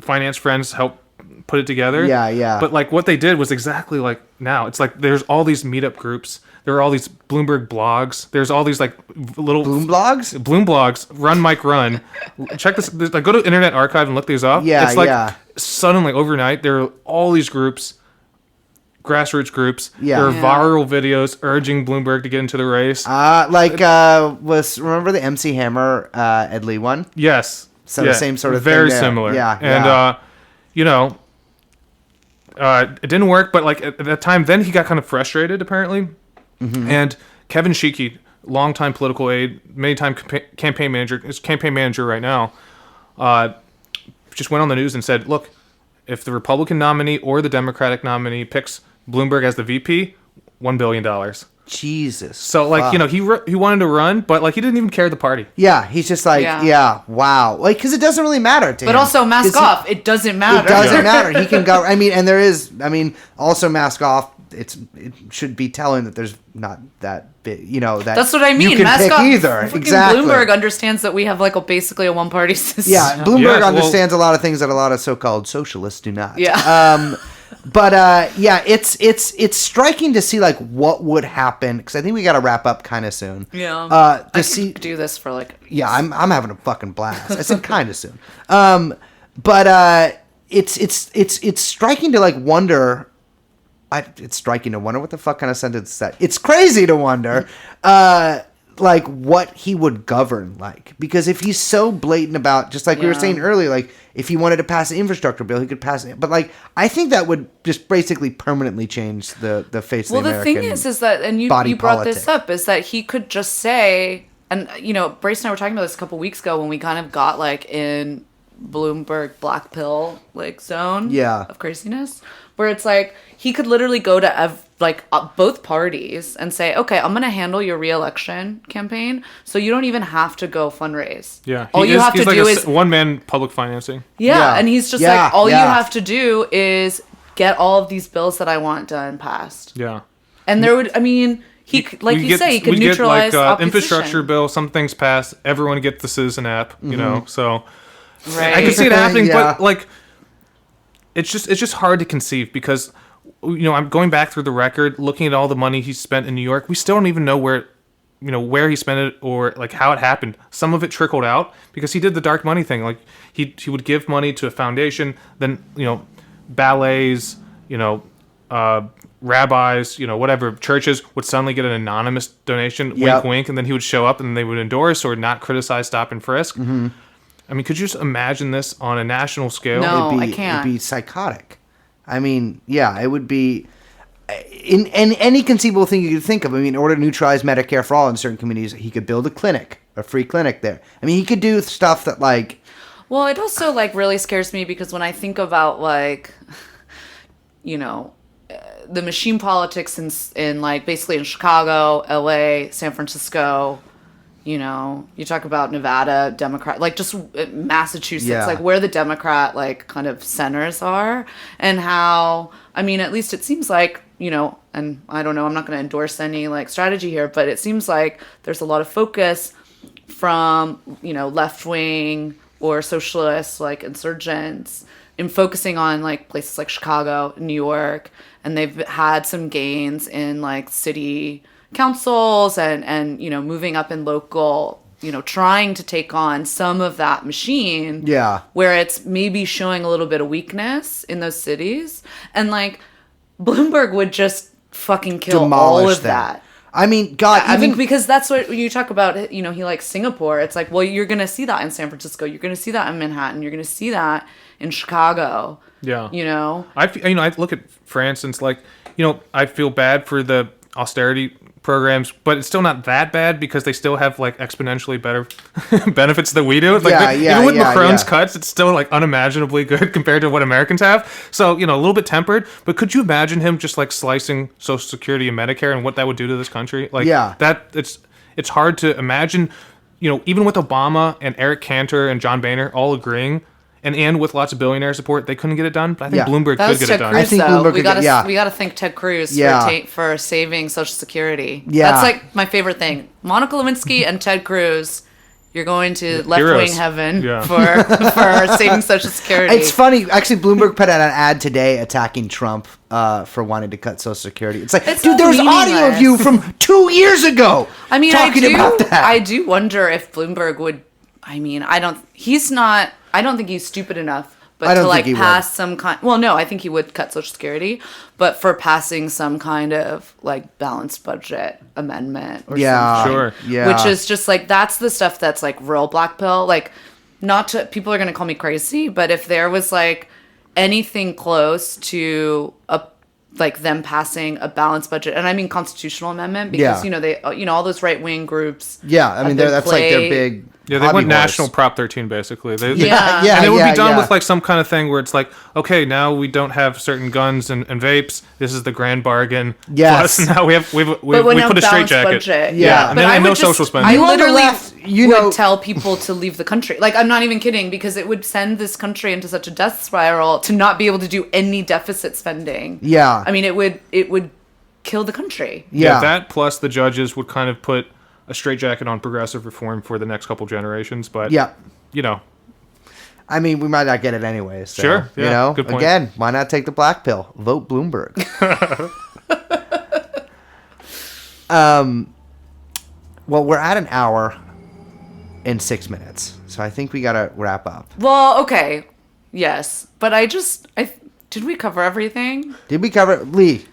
finance friends helped put it together. Yeah. But like what they did was exactly like now. It's like there's all these meetup groups. There are all these Bloomberg blogs. There's all these like little Bloom blogs. Bloom blogs. Run Mike Run. Check this. Like go to Internet Archive and look these up. Yeah, it's like suddenly overnight there are all these groups, grassroots groups. Yeah. There are viral videos urging Bloomberg to get into the race. Remember the MC Hammer Ed Lee one? Yes. So the same sort of very thing there. similar. Yeah. And you know. It didn't work, but like at that time, then he got kind of frustrated apparently. Mm-hmm. And Kevin Sheekey, longtime political aide, many-time campaign manager, is campaign manager right now, just went on the news and said, "Look, if the Republican nominee or the Democratic nominee picks Bloomberg as the VP, $1 billion." Jesus. So like fuck. you know he wanted to run, but like he didn't even care the party. Yeah, he's just like wow, like because it doesn't really matter to him. But also mask off, it doesn't matter. It doesn't matter. He can go. I mean, also mask off. It should be telling that there's not that big. You know that's what I mean. You can mask pick off. either. Exactly. Bloomberg understands that we have like basically a one-party system. Yeah, Bloomberg understands a lot of things that a lot of so-called socialists do not. Yeah. But it's striking to see like what would happen because I think we got to wrap up kind of soon. Yeah. I could do this for like. Yeah, I'm having a fucking blast. I said kind of soon. But it's striking to like wonder. It's striking to wonder what the fuck kind of sentence is that. It's crazy to wonder. Like what he would govern like because if he's so blatant about just like we were saying earlier like if he wanted to pass an infrastructure bill he could pass it but like I think that would just basically permanently change the face of the American thing is that and you brought this up is that he could just say and you know Brace and I were talking about this a couple weeks ago when we kind of got like in Bloomberg black pill like zone of craziness where it's like he could literally go to both parties and say, okay, I'm going to handle your re-election campaign, so you don't even have to go fundraise. Yeah. All you have to do is one-man public financing. Yeah, and he's just like, all you have to do is get all of these bills that I want done passed. Yeah. And there would, I mean, he could neutralize opposition. Infrastructure bill, some things pass, everyone gets the Citizen app, you know, so... Right. I can see it happening, but like... It's just hard to conceive because, you know, I'm going back through the record, looking at all the money he spent in New York. We still don't even know where he spent it or like how it happened. Some of it trickled out because he did the dark money thing. Like he would give money to a foundation, then you know, ballets, you know, rabbis, you know, whatever churches would suddenly get an anonymous donation, wink, wink, and then he would show up and they would endorse or not criticize, stop and frisk. Mm-hmm. I mean, could you just imagine this on a national scale? No, I can't. It'd be psychotic. I mean, yeah, it would be in any conceivable thing you could think of. I mean, in order to neutralize Medicare for all in certain communities, he could build a free clinic there. I mean, he could do stuff that like... Well, it also like really scares me because when I think about like, you know, the machine politics in like basically in Chicago, LA, San Francisco... You know, you talk about Nevada, Democrat, like just Massachusetts, like where the Democrat, like kind of centers are and how, I mean, at least it seems like, you know, and I don't know, I'm not going to endorse any like strategy here, but it seems like there's a lot of focus from, you know, left wing or socialist like insurgents in focusing on like places like Chicago, New York, and they've had some gains in like city councils and you know moving up in local, you know, trying to take on some of that machine where it's maybe showing a little bit of weakness in those cities and like Bloomberg would just fucking kill all of that. I mean, God, I mean, because that's what you talk about, you know, he likes Singapore. It's like, well, you're going to see that in San Francisco. You're going to see that in Manhattan. You're going to see that in Chicago. Yeah. You know? I look at France and it's like, you know, I feel bad for the austerity programs, but it's still not that bad because they still have like exponentially better benefits than we do. Like even with Macron's cuts, it's still like unimaginably good compared to what Americans have. So, you know, a little bit tempered, but could you imagine him just like slicing Social Security and Medicare and what that would do to this country? Like that it's hard to imagine, you know, even with Obama and Eric Cantor and John Boehner all agreeing and with lots of billionaire support, they couldn't get it done. But I think Bloomberg could get it done. I think Bloomberg we gotta thank Ted Cruz for saving Social Security. Yeah, that's like my favorite thing. Monica Lewinsky and Ted Cruz. You're going to left-wing heaven for saving Social Security. It's funny. Actually, Bloomberg put out an ad today attacking Trump for wanting to cut Social Security. It's like, dude, there was audio of you from 2 years ago. I mean, talking about that. I do wonder if Bloomberg would. I mean, I don't think he's stupid enough. But to like pass some kind, well, no, I think he would cut Social Security, but for passing some kind of like balanced budget amendment or something. Sure. Yeah. Which is just like, that's the stuff that's like real black pill. Like, people are going to call me crazy, but if there was like anything close to like them passing a balanced budget, and I mean constitutional amendment, because, you know, they, you know, all those right-wing groups. Yeah. I mean, that's like their big. Yeah, they went national Prop 13 basically. And it would be done with like some kind of thing where it's like, okay, now we don't have certain guns and vapes. This is the grand bargain. Yes. Plus now we put a straitjacket. Yeah. And then no social spending. I literally would tell people to leave the country. Like, I'm not even kidding, because it would send this country into such a death spiral to not be able to do any deficit spending. Yeah. I mean, it would kill the country. Yeah. That plus the judges would kind of put a straitjacket on progressive reform for the next couple generations, but you know, I mean, we might not get it anyways. So, sure, you know, good point. Again, why not take the black pill? Vote Bloomberg. Well, we're at an hour and 6 minutes, so I think we gotta wrap up. Well, okay, yes, but did we cover everything? Did we cover Lee?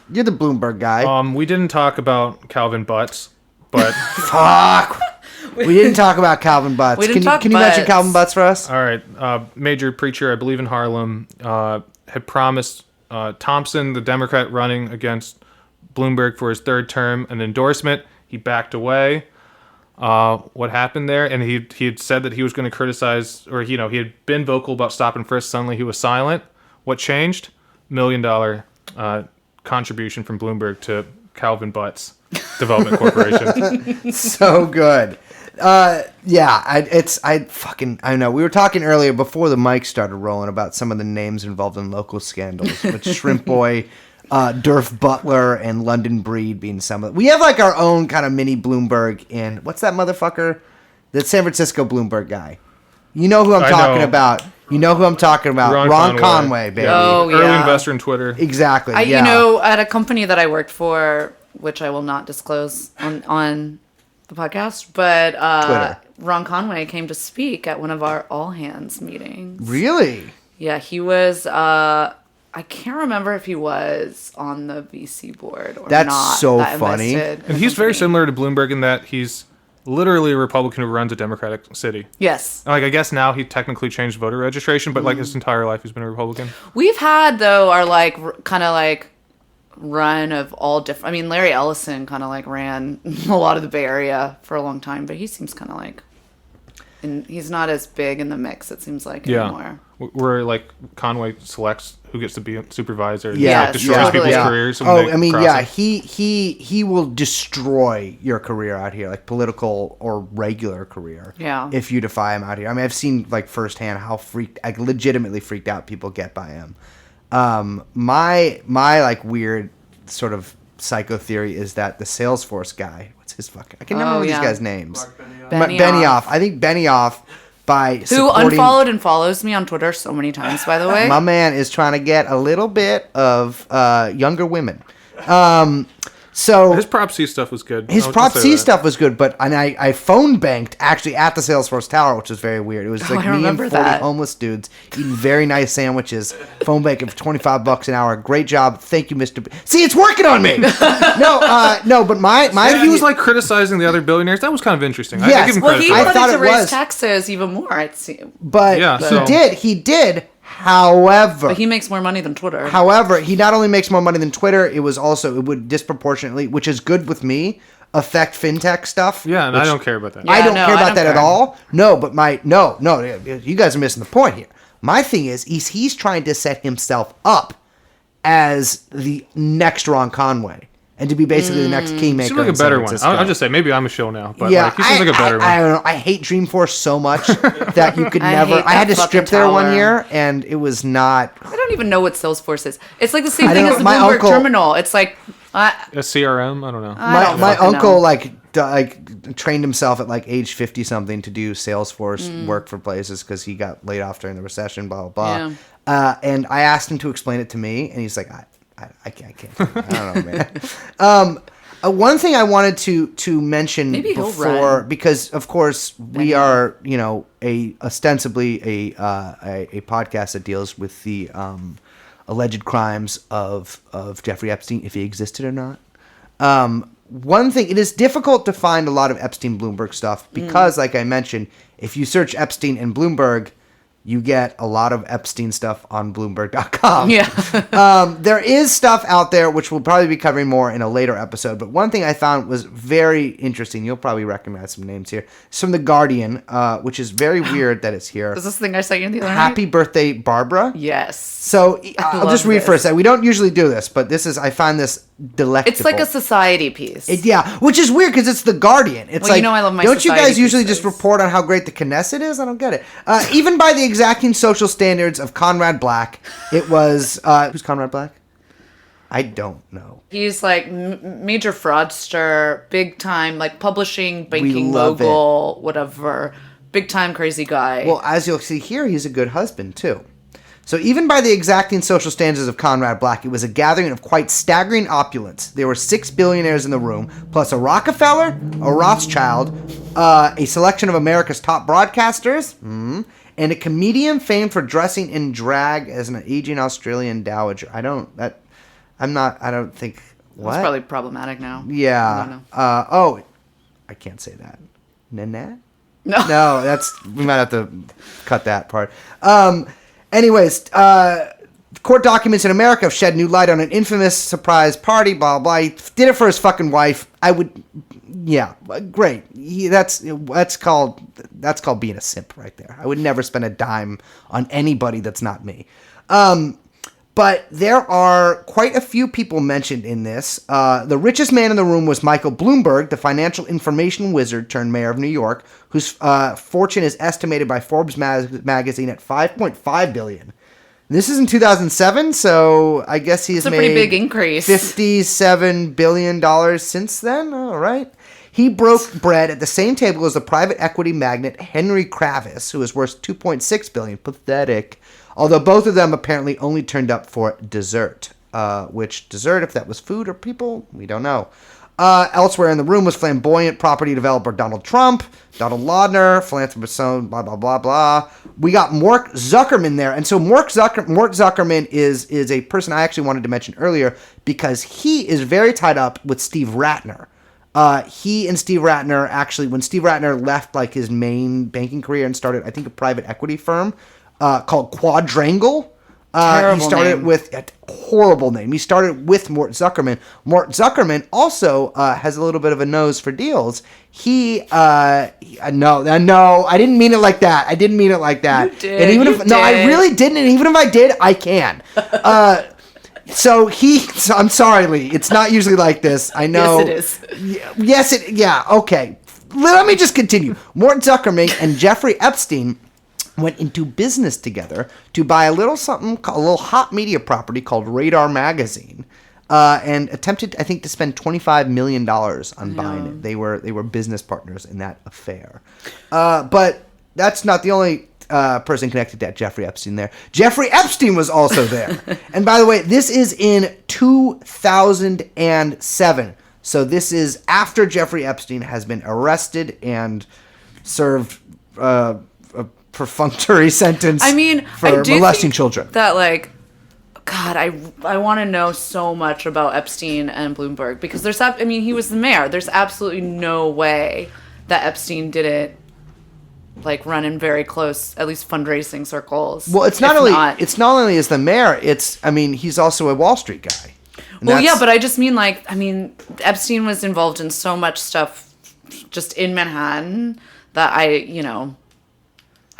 You're the Bloomberg guy. We didn't talk about Calvin Butts. But fuck, we didn't talk about Calvin Butts. Can you mention Calvin Butts for us? All right, major preacher, I believe in Harlem, had promised Thompson, the Democrat running against Bloomberg for his third term, an endorsement. He backed away. What happened there? And he had said that he was going to criticize, or you know, he had been vocal about stop and frisk. Suddenly, he was silent. What changed? $1 million contribution from Bloomberg to Calvin Butts Development Corporation. So good. I know. We were talking earlier before the mic started rolling about some of the names involved in local scandals, with Shrimp Boy, Durf Butler, and London Breed being some of them. We have like our own kind of mini Bloomberg in, what's that motherfucker? The San Francisco Bloomberg guy. You know who I'm talking about. You know who I'm talking about. Ron Conway, baby. Oh, yeah. Early investor in Twitter. Exactly. You know, at a company that I worked for, which I will not disclose on the podcast, but Ron Conway came to speak at one of our all hands meetings. Really? Yeah, he was. I can't remember if he was on the VC board or not. That's so funny. And he's very similar to Bloomberg in that he's literally a Republican who runs a Democratic city. Yes. Like, I guess now he technically changed voter registration, but like his entire life he's been a Republican. We've had, though, our like kind of like run of all different. I mean, Larry Ellison kind of like ran a lot of the Bay Area for a long time, but he seems kind of like, and he's not as big in the mix, it seems like, anymore. Where like Conway selects who gets to be a supervisor and destroys people's careers. He will destroy your career out here, like political or regular career. Yeah. If you defy him out here. I mean, I've seen like firsthand how legitimately freaked out people get by him. My like weird sort of psycho theory is that the Salesforce guy, what's his fucking, I can never remember these guys' names. Benioff. I think Benioff, who unfollowed and follows me on Twitter so many times, by the way. My man is trying to get a little bit of younger women. So his Prop C stuff was good. His Prop C stuff was good, but I phone banked actually at the Salesforce Tower, which was very weird. It was like me and 40 homeless dudes eating very nice sandwiches, phone banking for $25 an hour. Great job, thank you, Mr. See, it's working on me. No, but my he was like criticizing the other billionaires. That was kind of interesting. Yes. I give him credit. He wanted to raise taxes even more. It seemed. But he did. However, But he makes more money than Twitter. However, he not only makes more money than Twitter, it would disproportionately, which is good with me, affect fintech stuff. Yeah, and I don't care about that. I don't no, care I about don't that at care. all. No, but no, you guys are missing the point here. My thing is he's trying to set himself up as the next Ron Conway and to be basically the next kingmaker. Seems like a in San better one. Francisco. I'll just say, maybe I'm a show now, but Yeah, like, he seems like a better one. I don't know. I hate Dreamforce so much that you could I never. hate I had that to strip fucking there one tower. year, and it was not. I don't even know what Salesforce is. It's like the same I thing don't as the know. My Bloomberg uncle- Terminal. It's like, A CRM? I don't know. My fucking uncle know. like trained himself at like age 50 something to do Salesforce work for places because he got laid off during the recession. Blah blah blah. And I asked him to explain it to me, and he's like, I can't. I don't know, man. One thing I wanted to mention Maybe he'll before, run. because of course we are, ostensibly a podcast that deals with the alleged crimes of Jeffrey Epstein, if he existed or not. One thing, it is difficult to find a lot of Epstein Bloomberg stuff because, like I mentioned, if you search Epstein and Bloomberg, you get a lot of Epstein stuff on Bloomberg.com. Yeah. There is stuff out there, which we'll probably be covering more in a later episode. But one thing I found was very interesting. You'll probably recognize some names here. It's from The Guardian, which is very weird that it's here. Is this the thing I sent you the other Happy night? birthday, Barbara. Yes. So I'll love just read for a this. second. We don't usually do this, but I find this delectable. It's like a society piece. Yeah, which is weird because it's The Guardian. It's Well, like, you know I love my don't you guys society usually pieces. just report on how great the Knesset is? I don't get it. Even by the exacting social standards of Conrad Black, it was who's Conrad Black? I don't know. He's like major fraudster, big time, like publishing, banking love mogul, whatever. Big time crazy guy. Well, as you'll see here, he's a good husband too. So even by the exacting social standards of Conrad Black, it was a gathering of quite staggering opulence. There were 6 billionaires in the room, plus a Rockefeller, a Rothschild, a selection of America's top broadcasters, and a comedian famed for dressing in drag as an aging Australian dowager. I don't think. What? It's probably problematic now. Yeah. I don't know. I can't say that. Nanette? No. No, we might have to cut that part. Anyways, court documents in America have shed new light on an infamous surprise party, blah, blah. He did it for his fucking wife. Great. That's called being a simp right there. I would never spend a dime on anybody that's not me. But there are quite a few people mentioned in this. The richest man in the room was Michael Bloomberg, the financial information wizard turned mayor of New York, whose fortune is estimated by Forbes magazine at $5.5 billion. This is in 2007, so I guess he's It's a pretty big increase. $57 billion since then. All right. He broke bread at the same table as the private equity magnate Henry Kravis, who is worth $2.6 billion. Pathetic. Although both of them apparently only turned up for dessert. Which dessert, if that was food or people, we don't know. Elsewhere in the room was flamboyant property developer Donald Trump, Donald Laudner, philanthropist, blah, blah, blah, blah. We got Mark Zuckerman there. And so Mark Zuckerman is a person I actually wanted to mention earlier because he is very tied up with Steve Ratner. He and Steve Ratner actually, when Steve Ratner left like his main banking career and started, I think, a private equity firm called Quadrangle. He started name. with a horrible name. He started with Mort Zuckerman. Mort Zuckerman also has a little bit of a nose for deals. No, I didn't mean it like that. You did. And even You if no, I did. really didn't. And even if I did, I can. So I'm sorry, Lee. It's not usually like this. I know. Yes, it is. Yeah. Okay. Let me just continue. Mort Zuckerman and Jeffrey Epstein went into business together to buy a little hot media property called Radar Magazine, and attempted, I think, to spend $25 million on buying it. They were business partners in that affair. But that's not the only person connected to Jeffrey Epstein there. Jeffrey Epstein was also there. And by the way, this is in 2007. So this is after Jeffrey Epstein has been arrested and served a perfunctory sentence for molesting children. That, like, God, I want to know so much about Epstein and Bloomberg because he was the mayor. There's absolutely no way that Epstein didn't like run in very close, at least fundraising circles. Well, it's not only as the mayor. He's also a Wall Street guy. And Well, yeah, but I just mean Epstein was involved in so much stuff just in Manhattan that I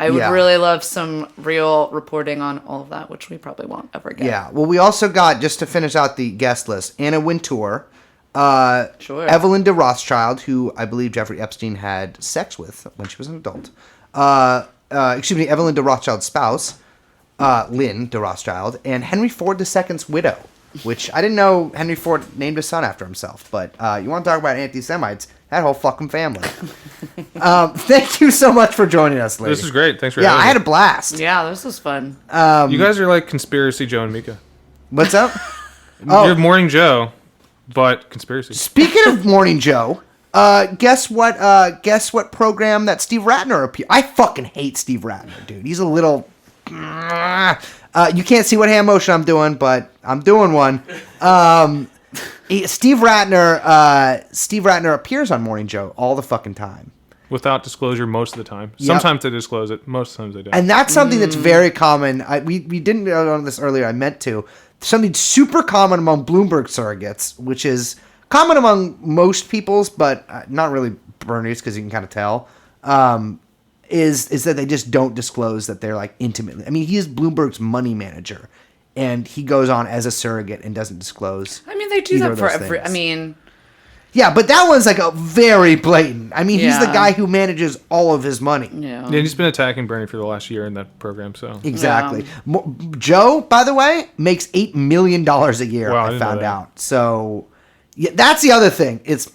would really love some real reporting on all of that, which we probably won't ever get. Yeah. Well, we also got, just to finish out the guest list, Anna Wintour, Sure. Evelyn de Rothschild, who I believe Jeffrey Epstein had sex with when she was an adult. Evelyn de Rothschild's spouse, Lynn de Rothschild, and Henry Ford II's widow, which I didn't know Henry Ford named his son after himself. But you want to talk about anti-Semites, that whole fucking family. Thank you so much for joining us, lady. This is great. Thanks for having me. Yeah, I had a blast. Yeah, this was fun. You guys are like Conspiracy Joe and Mika. What's up? You're Morning Joe, but conspiracy. Speaking of Morning Joe, guess what? Guess what program that Steve Ratner appeared? I fucking hate Steve Ratner, dude. He's a little. You can't see what hand motion I'm doing, but I'm doing one. Steve Ratner appears on Morning Joe all the fucking time. Without disclosure most of the time. Yep. Sometimes they disclose it. Most times they don't. And that's something that's very common. We didn't know on this earlier. I meant to. Something super common among Bloomberg surrogates, which is common among most people's, but not really Bernie's because you can kind of tell, is that they just don't disclose that they're like intimately. I mean, he is Bloomberg's money manager, and he goes on as a surrogate and doesn't disclose. I mean, they do that for every. I mean. Yeah, but that one's like a very blatant. I mean, he's the guy who manages all of his money. Yeah, he's been attacking Bernie for the last year in that program. So exactly. Yeah. Joe, by the way, makes $8 million a year. Wow, I found out. So yeah, that's the other thing. It's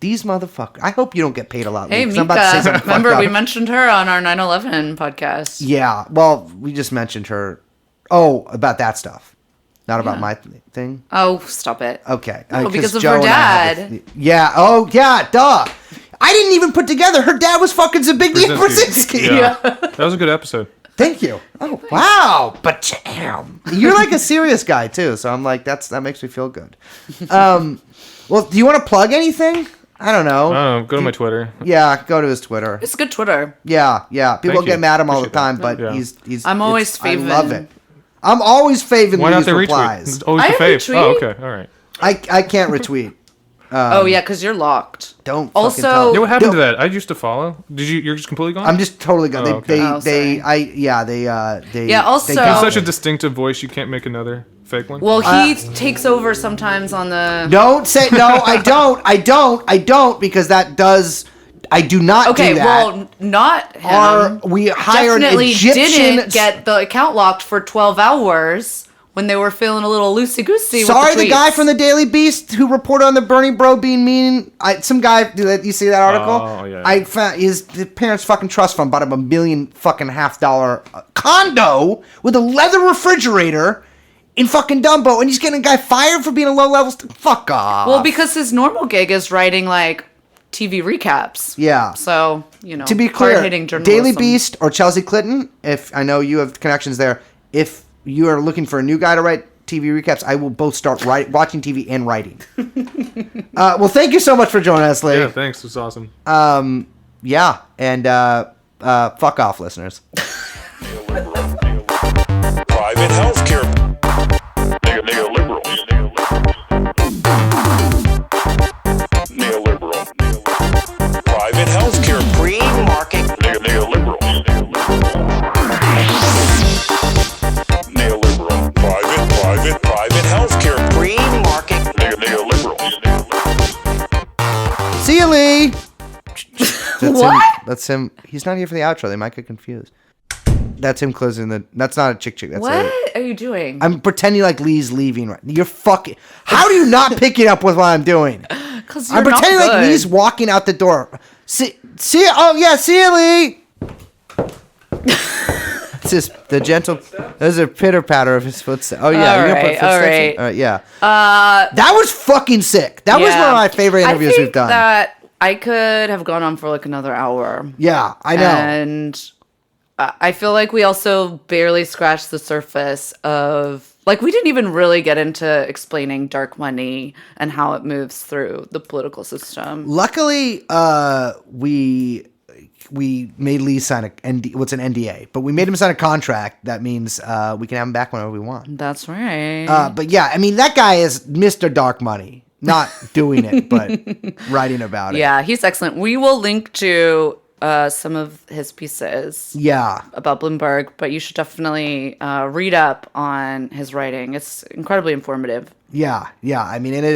these motherfuckers. I hope you don't get paid a lot. Hey, Mika, Mika, remember we mentioned her on our 9/11 podcast? Yeah. Well, we just mentioned her. Oh, about that stuff. Not about my thing? Oh, stop it. Okay. No, because of Joe her dad. Yeah. Oh, yeah. Duh. I didn't even put together. Her dad was fucking Zbigniew Brzezinski. Yeah. That was a good episode. Thank you. Oh, wow. But damn. You're like a serious guy, too. So I'm like, that makes me feel good. Well, do you want to plug anything? I don't know. Go to my Twitter. Yeah, go to his Twitter. It's good Twitter. Yeah. People get mad at him all the time, but he's. I'm always faving. I love it. I'm always faving Why not these the replies. Retweet? It's always the fave. Oh, okay. All right. I can't retweet. Oh, yeah, because you're locked. Don't also, fucking tell me. Yeah, what happened to that? I used to follow. You're just completely gone? I'm just totally gone. Oh, okay. They also- You have such a distinctive voice, you can't make another fake one? Well, he takes over sometimes on the... Don't say... No, I don't, because that does... I do not do that. Okay, well, not him. We hired Definitely Egyptian... didn't get the account locked for 12 hours when they were feeling a little loosey-goosey Sorry, with the the guy tweets. from the Daily Beast who reported on the Bernie bro being mean. Some guy... You see that article? Oh, yeah. I found his parents' fucking trust fund bought him $1.5 million condo with a leather refrigerator in fucking Dumbo, and he's getting a guy fired for being a low-level... Fuck off. Well, because his normal gig is writing, like, TV recaps. Yeah. So, to be clear, hard-hitting journalism. Daily Beast or Chelsea Clinton, if I know you have connections there, if you are looking for a new guy to write TV recaps, I will both start watching TV and writing. Well, thank you so much for joining us, lady. Yeah, thanks. It was awesome. Yeah, and fuck off, listeners. Private healthcare. Neoliberal. Neoliberal. Private healthcare. Free market. Neoliberal. Neoliberal. Private healthcare. Free market. Neoliberal. See you, Lee. What? That's him. He's not here for the outro. They might get confused. That's him closing the... That's not a chick. That's What are you doing? I'm pretending like Lee's leaving. Right. You're fucking... How do you not pick it up with what I'm doing? Because you're I'm pretending not like good. Lee's walking out the door. See you. Oh, yeah. See you, Lee. It's just the gentle... There's a pitter-patter of his footsteps. Oh, yeah. All You're gonna put right, footsteps all in? right. All right, yeah. That was fucking sick. That was one of my favorite interviews we've done. That I could have gone on for like another hour. Yeah, I know. And I feel like we also barely scratched the surface of... Like, we didn't even really get into explaining dark money and how it moves through the political system. Luckily, we we made Lee sign what's an NDA, but we made him sign a contract. That means we can have him back whenever we want. That's right. But yeah, I mean, that guy is Mr. Dark Money. Not doing it, but writing about it. Yeah, he's excellent. We will link to some of his pieces. Yeah. About Bloomberg, but you should definitely read up on his writing. It's incredibly informative. Yeah. I mean, and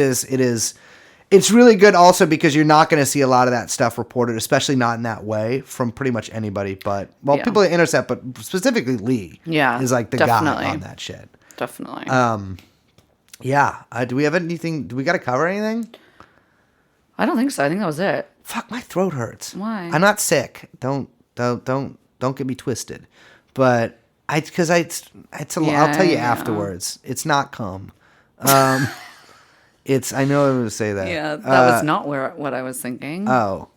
it's really good also because you're not going to see a lot of that stuff reported, especially not in that way from pretty much anybody. But people at Intercept, but specifically Lee, is like the guy on that shit. Definitely. Yeah. Do we have anything? Do we got to cover anything? I don't think so. I think that was it. Fuck, my throat hurts. Why? I'm not sick. Don't get me twisted. But I'll tell you afterwards. It's not cum. It's. I know I'm going to say that. Yeah, that was not what I was thinking. Oh,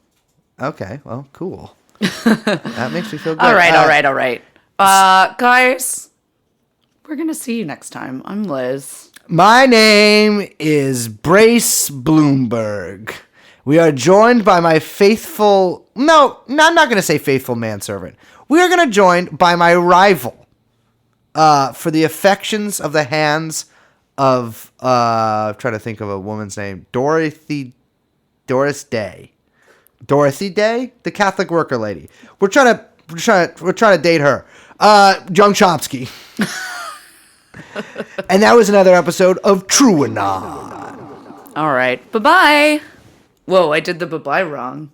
okay. Well, cool. That makes me feel good. All right. Guys, we're going to see you next time. I'm Liz. My name is Brace Bloomberg. We are joined by my faithful... No, I'm not going to say faithful manservant. We are going to join by my rival for the affections of the hands of... I'm trying to think of a woman's name. Doris Day. Dorothy Day? The Catholic worker lady. We're trying to date her. Young Chomsky. And that was another episode of TrueAnon. All right. Bye-bye. Whoa, I did the bye-bye wrong.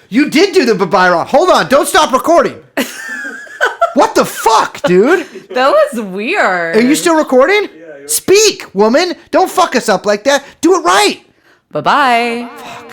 You did do the bye-bye wrong. Hold on. Don't stop recording. What the fuck, dude? That was weird. Are you still recording? Yeah. Speak, woman. Don't fuck us up like that. Do it right. Bye-bye. Fuck.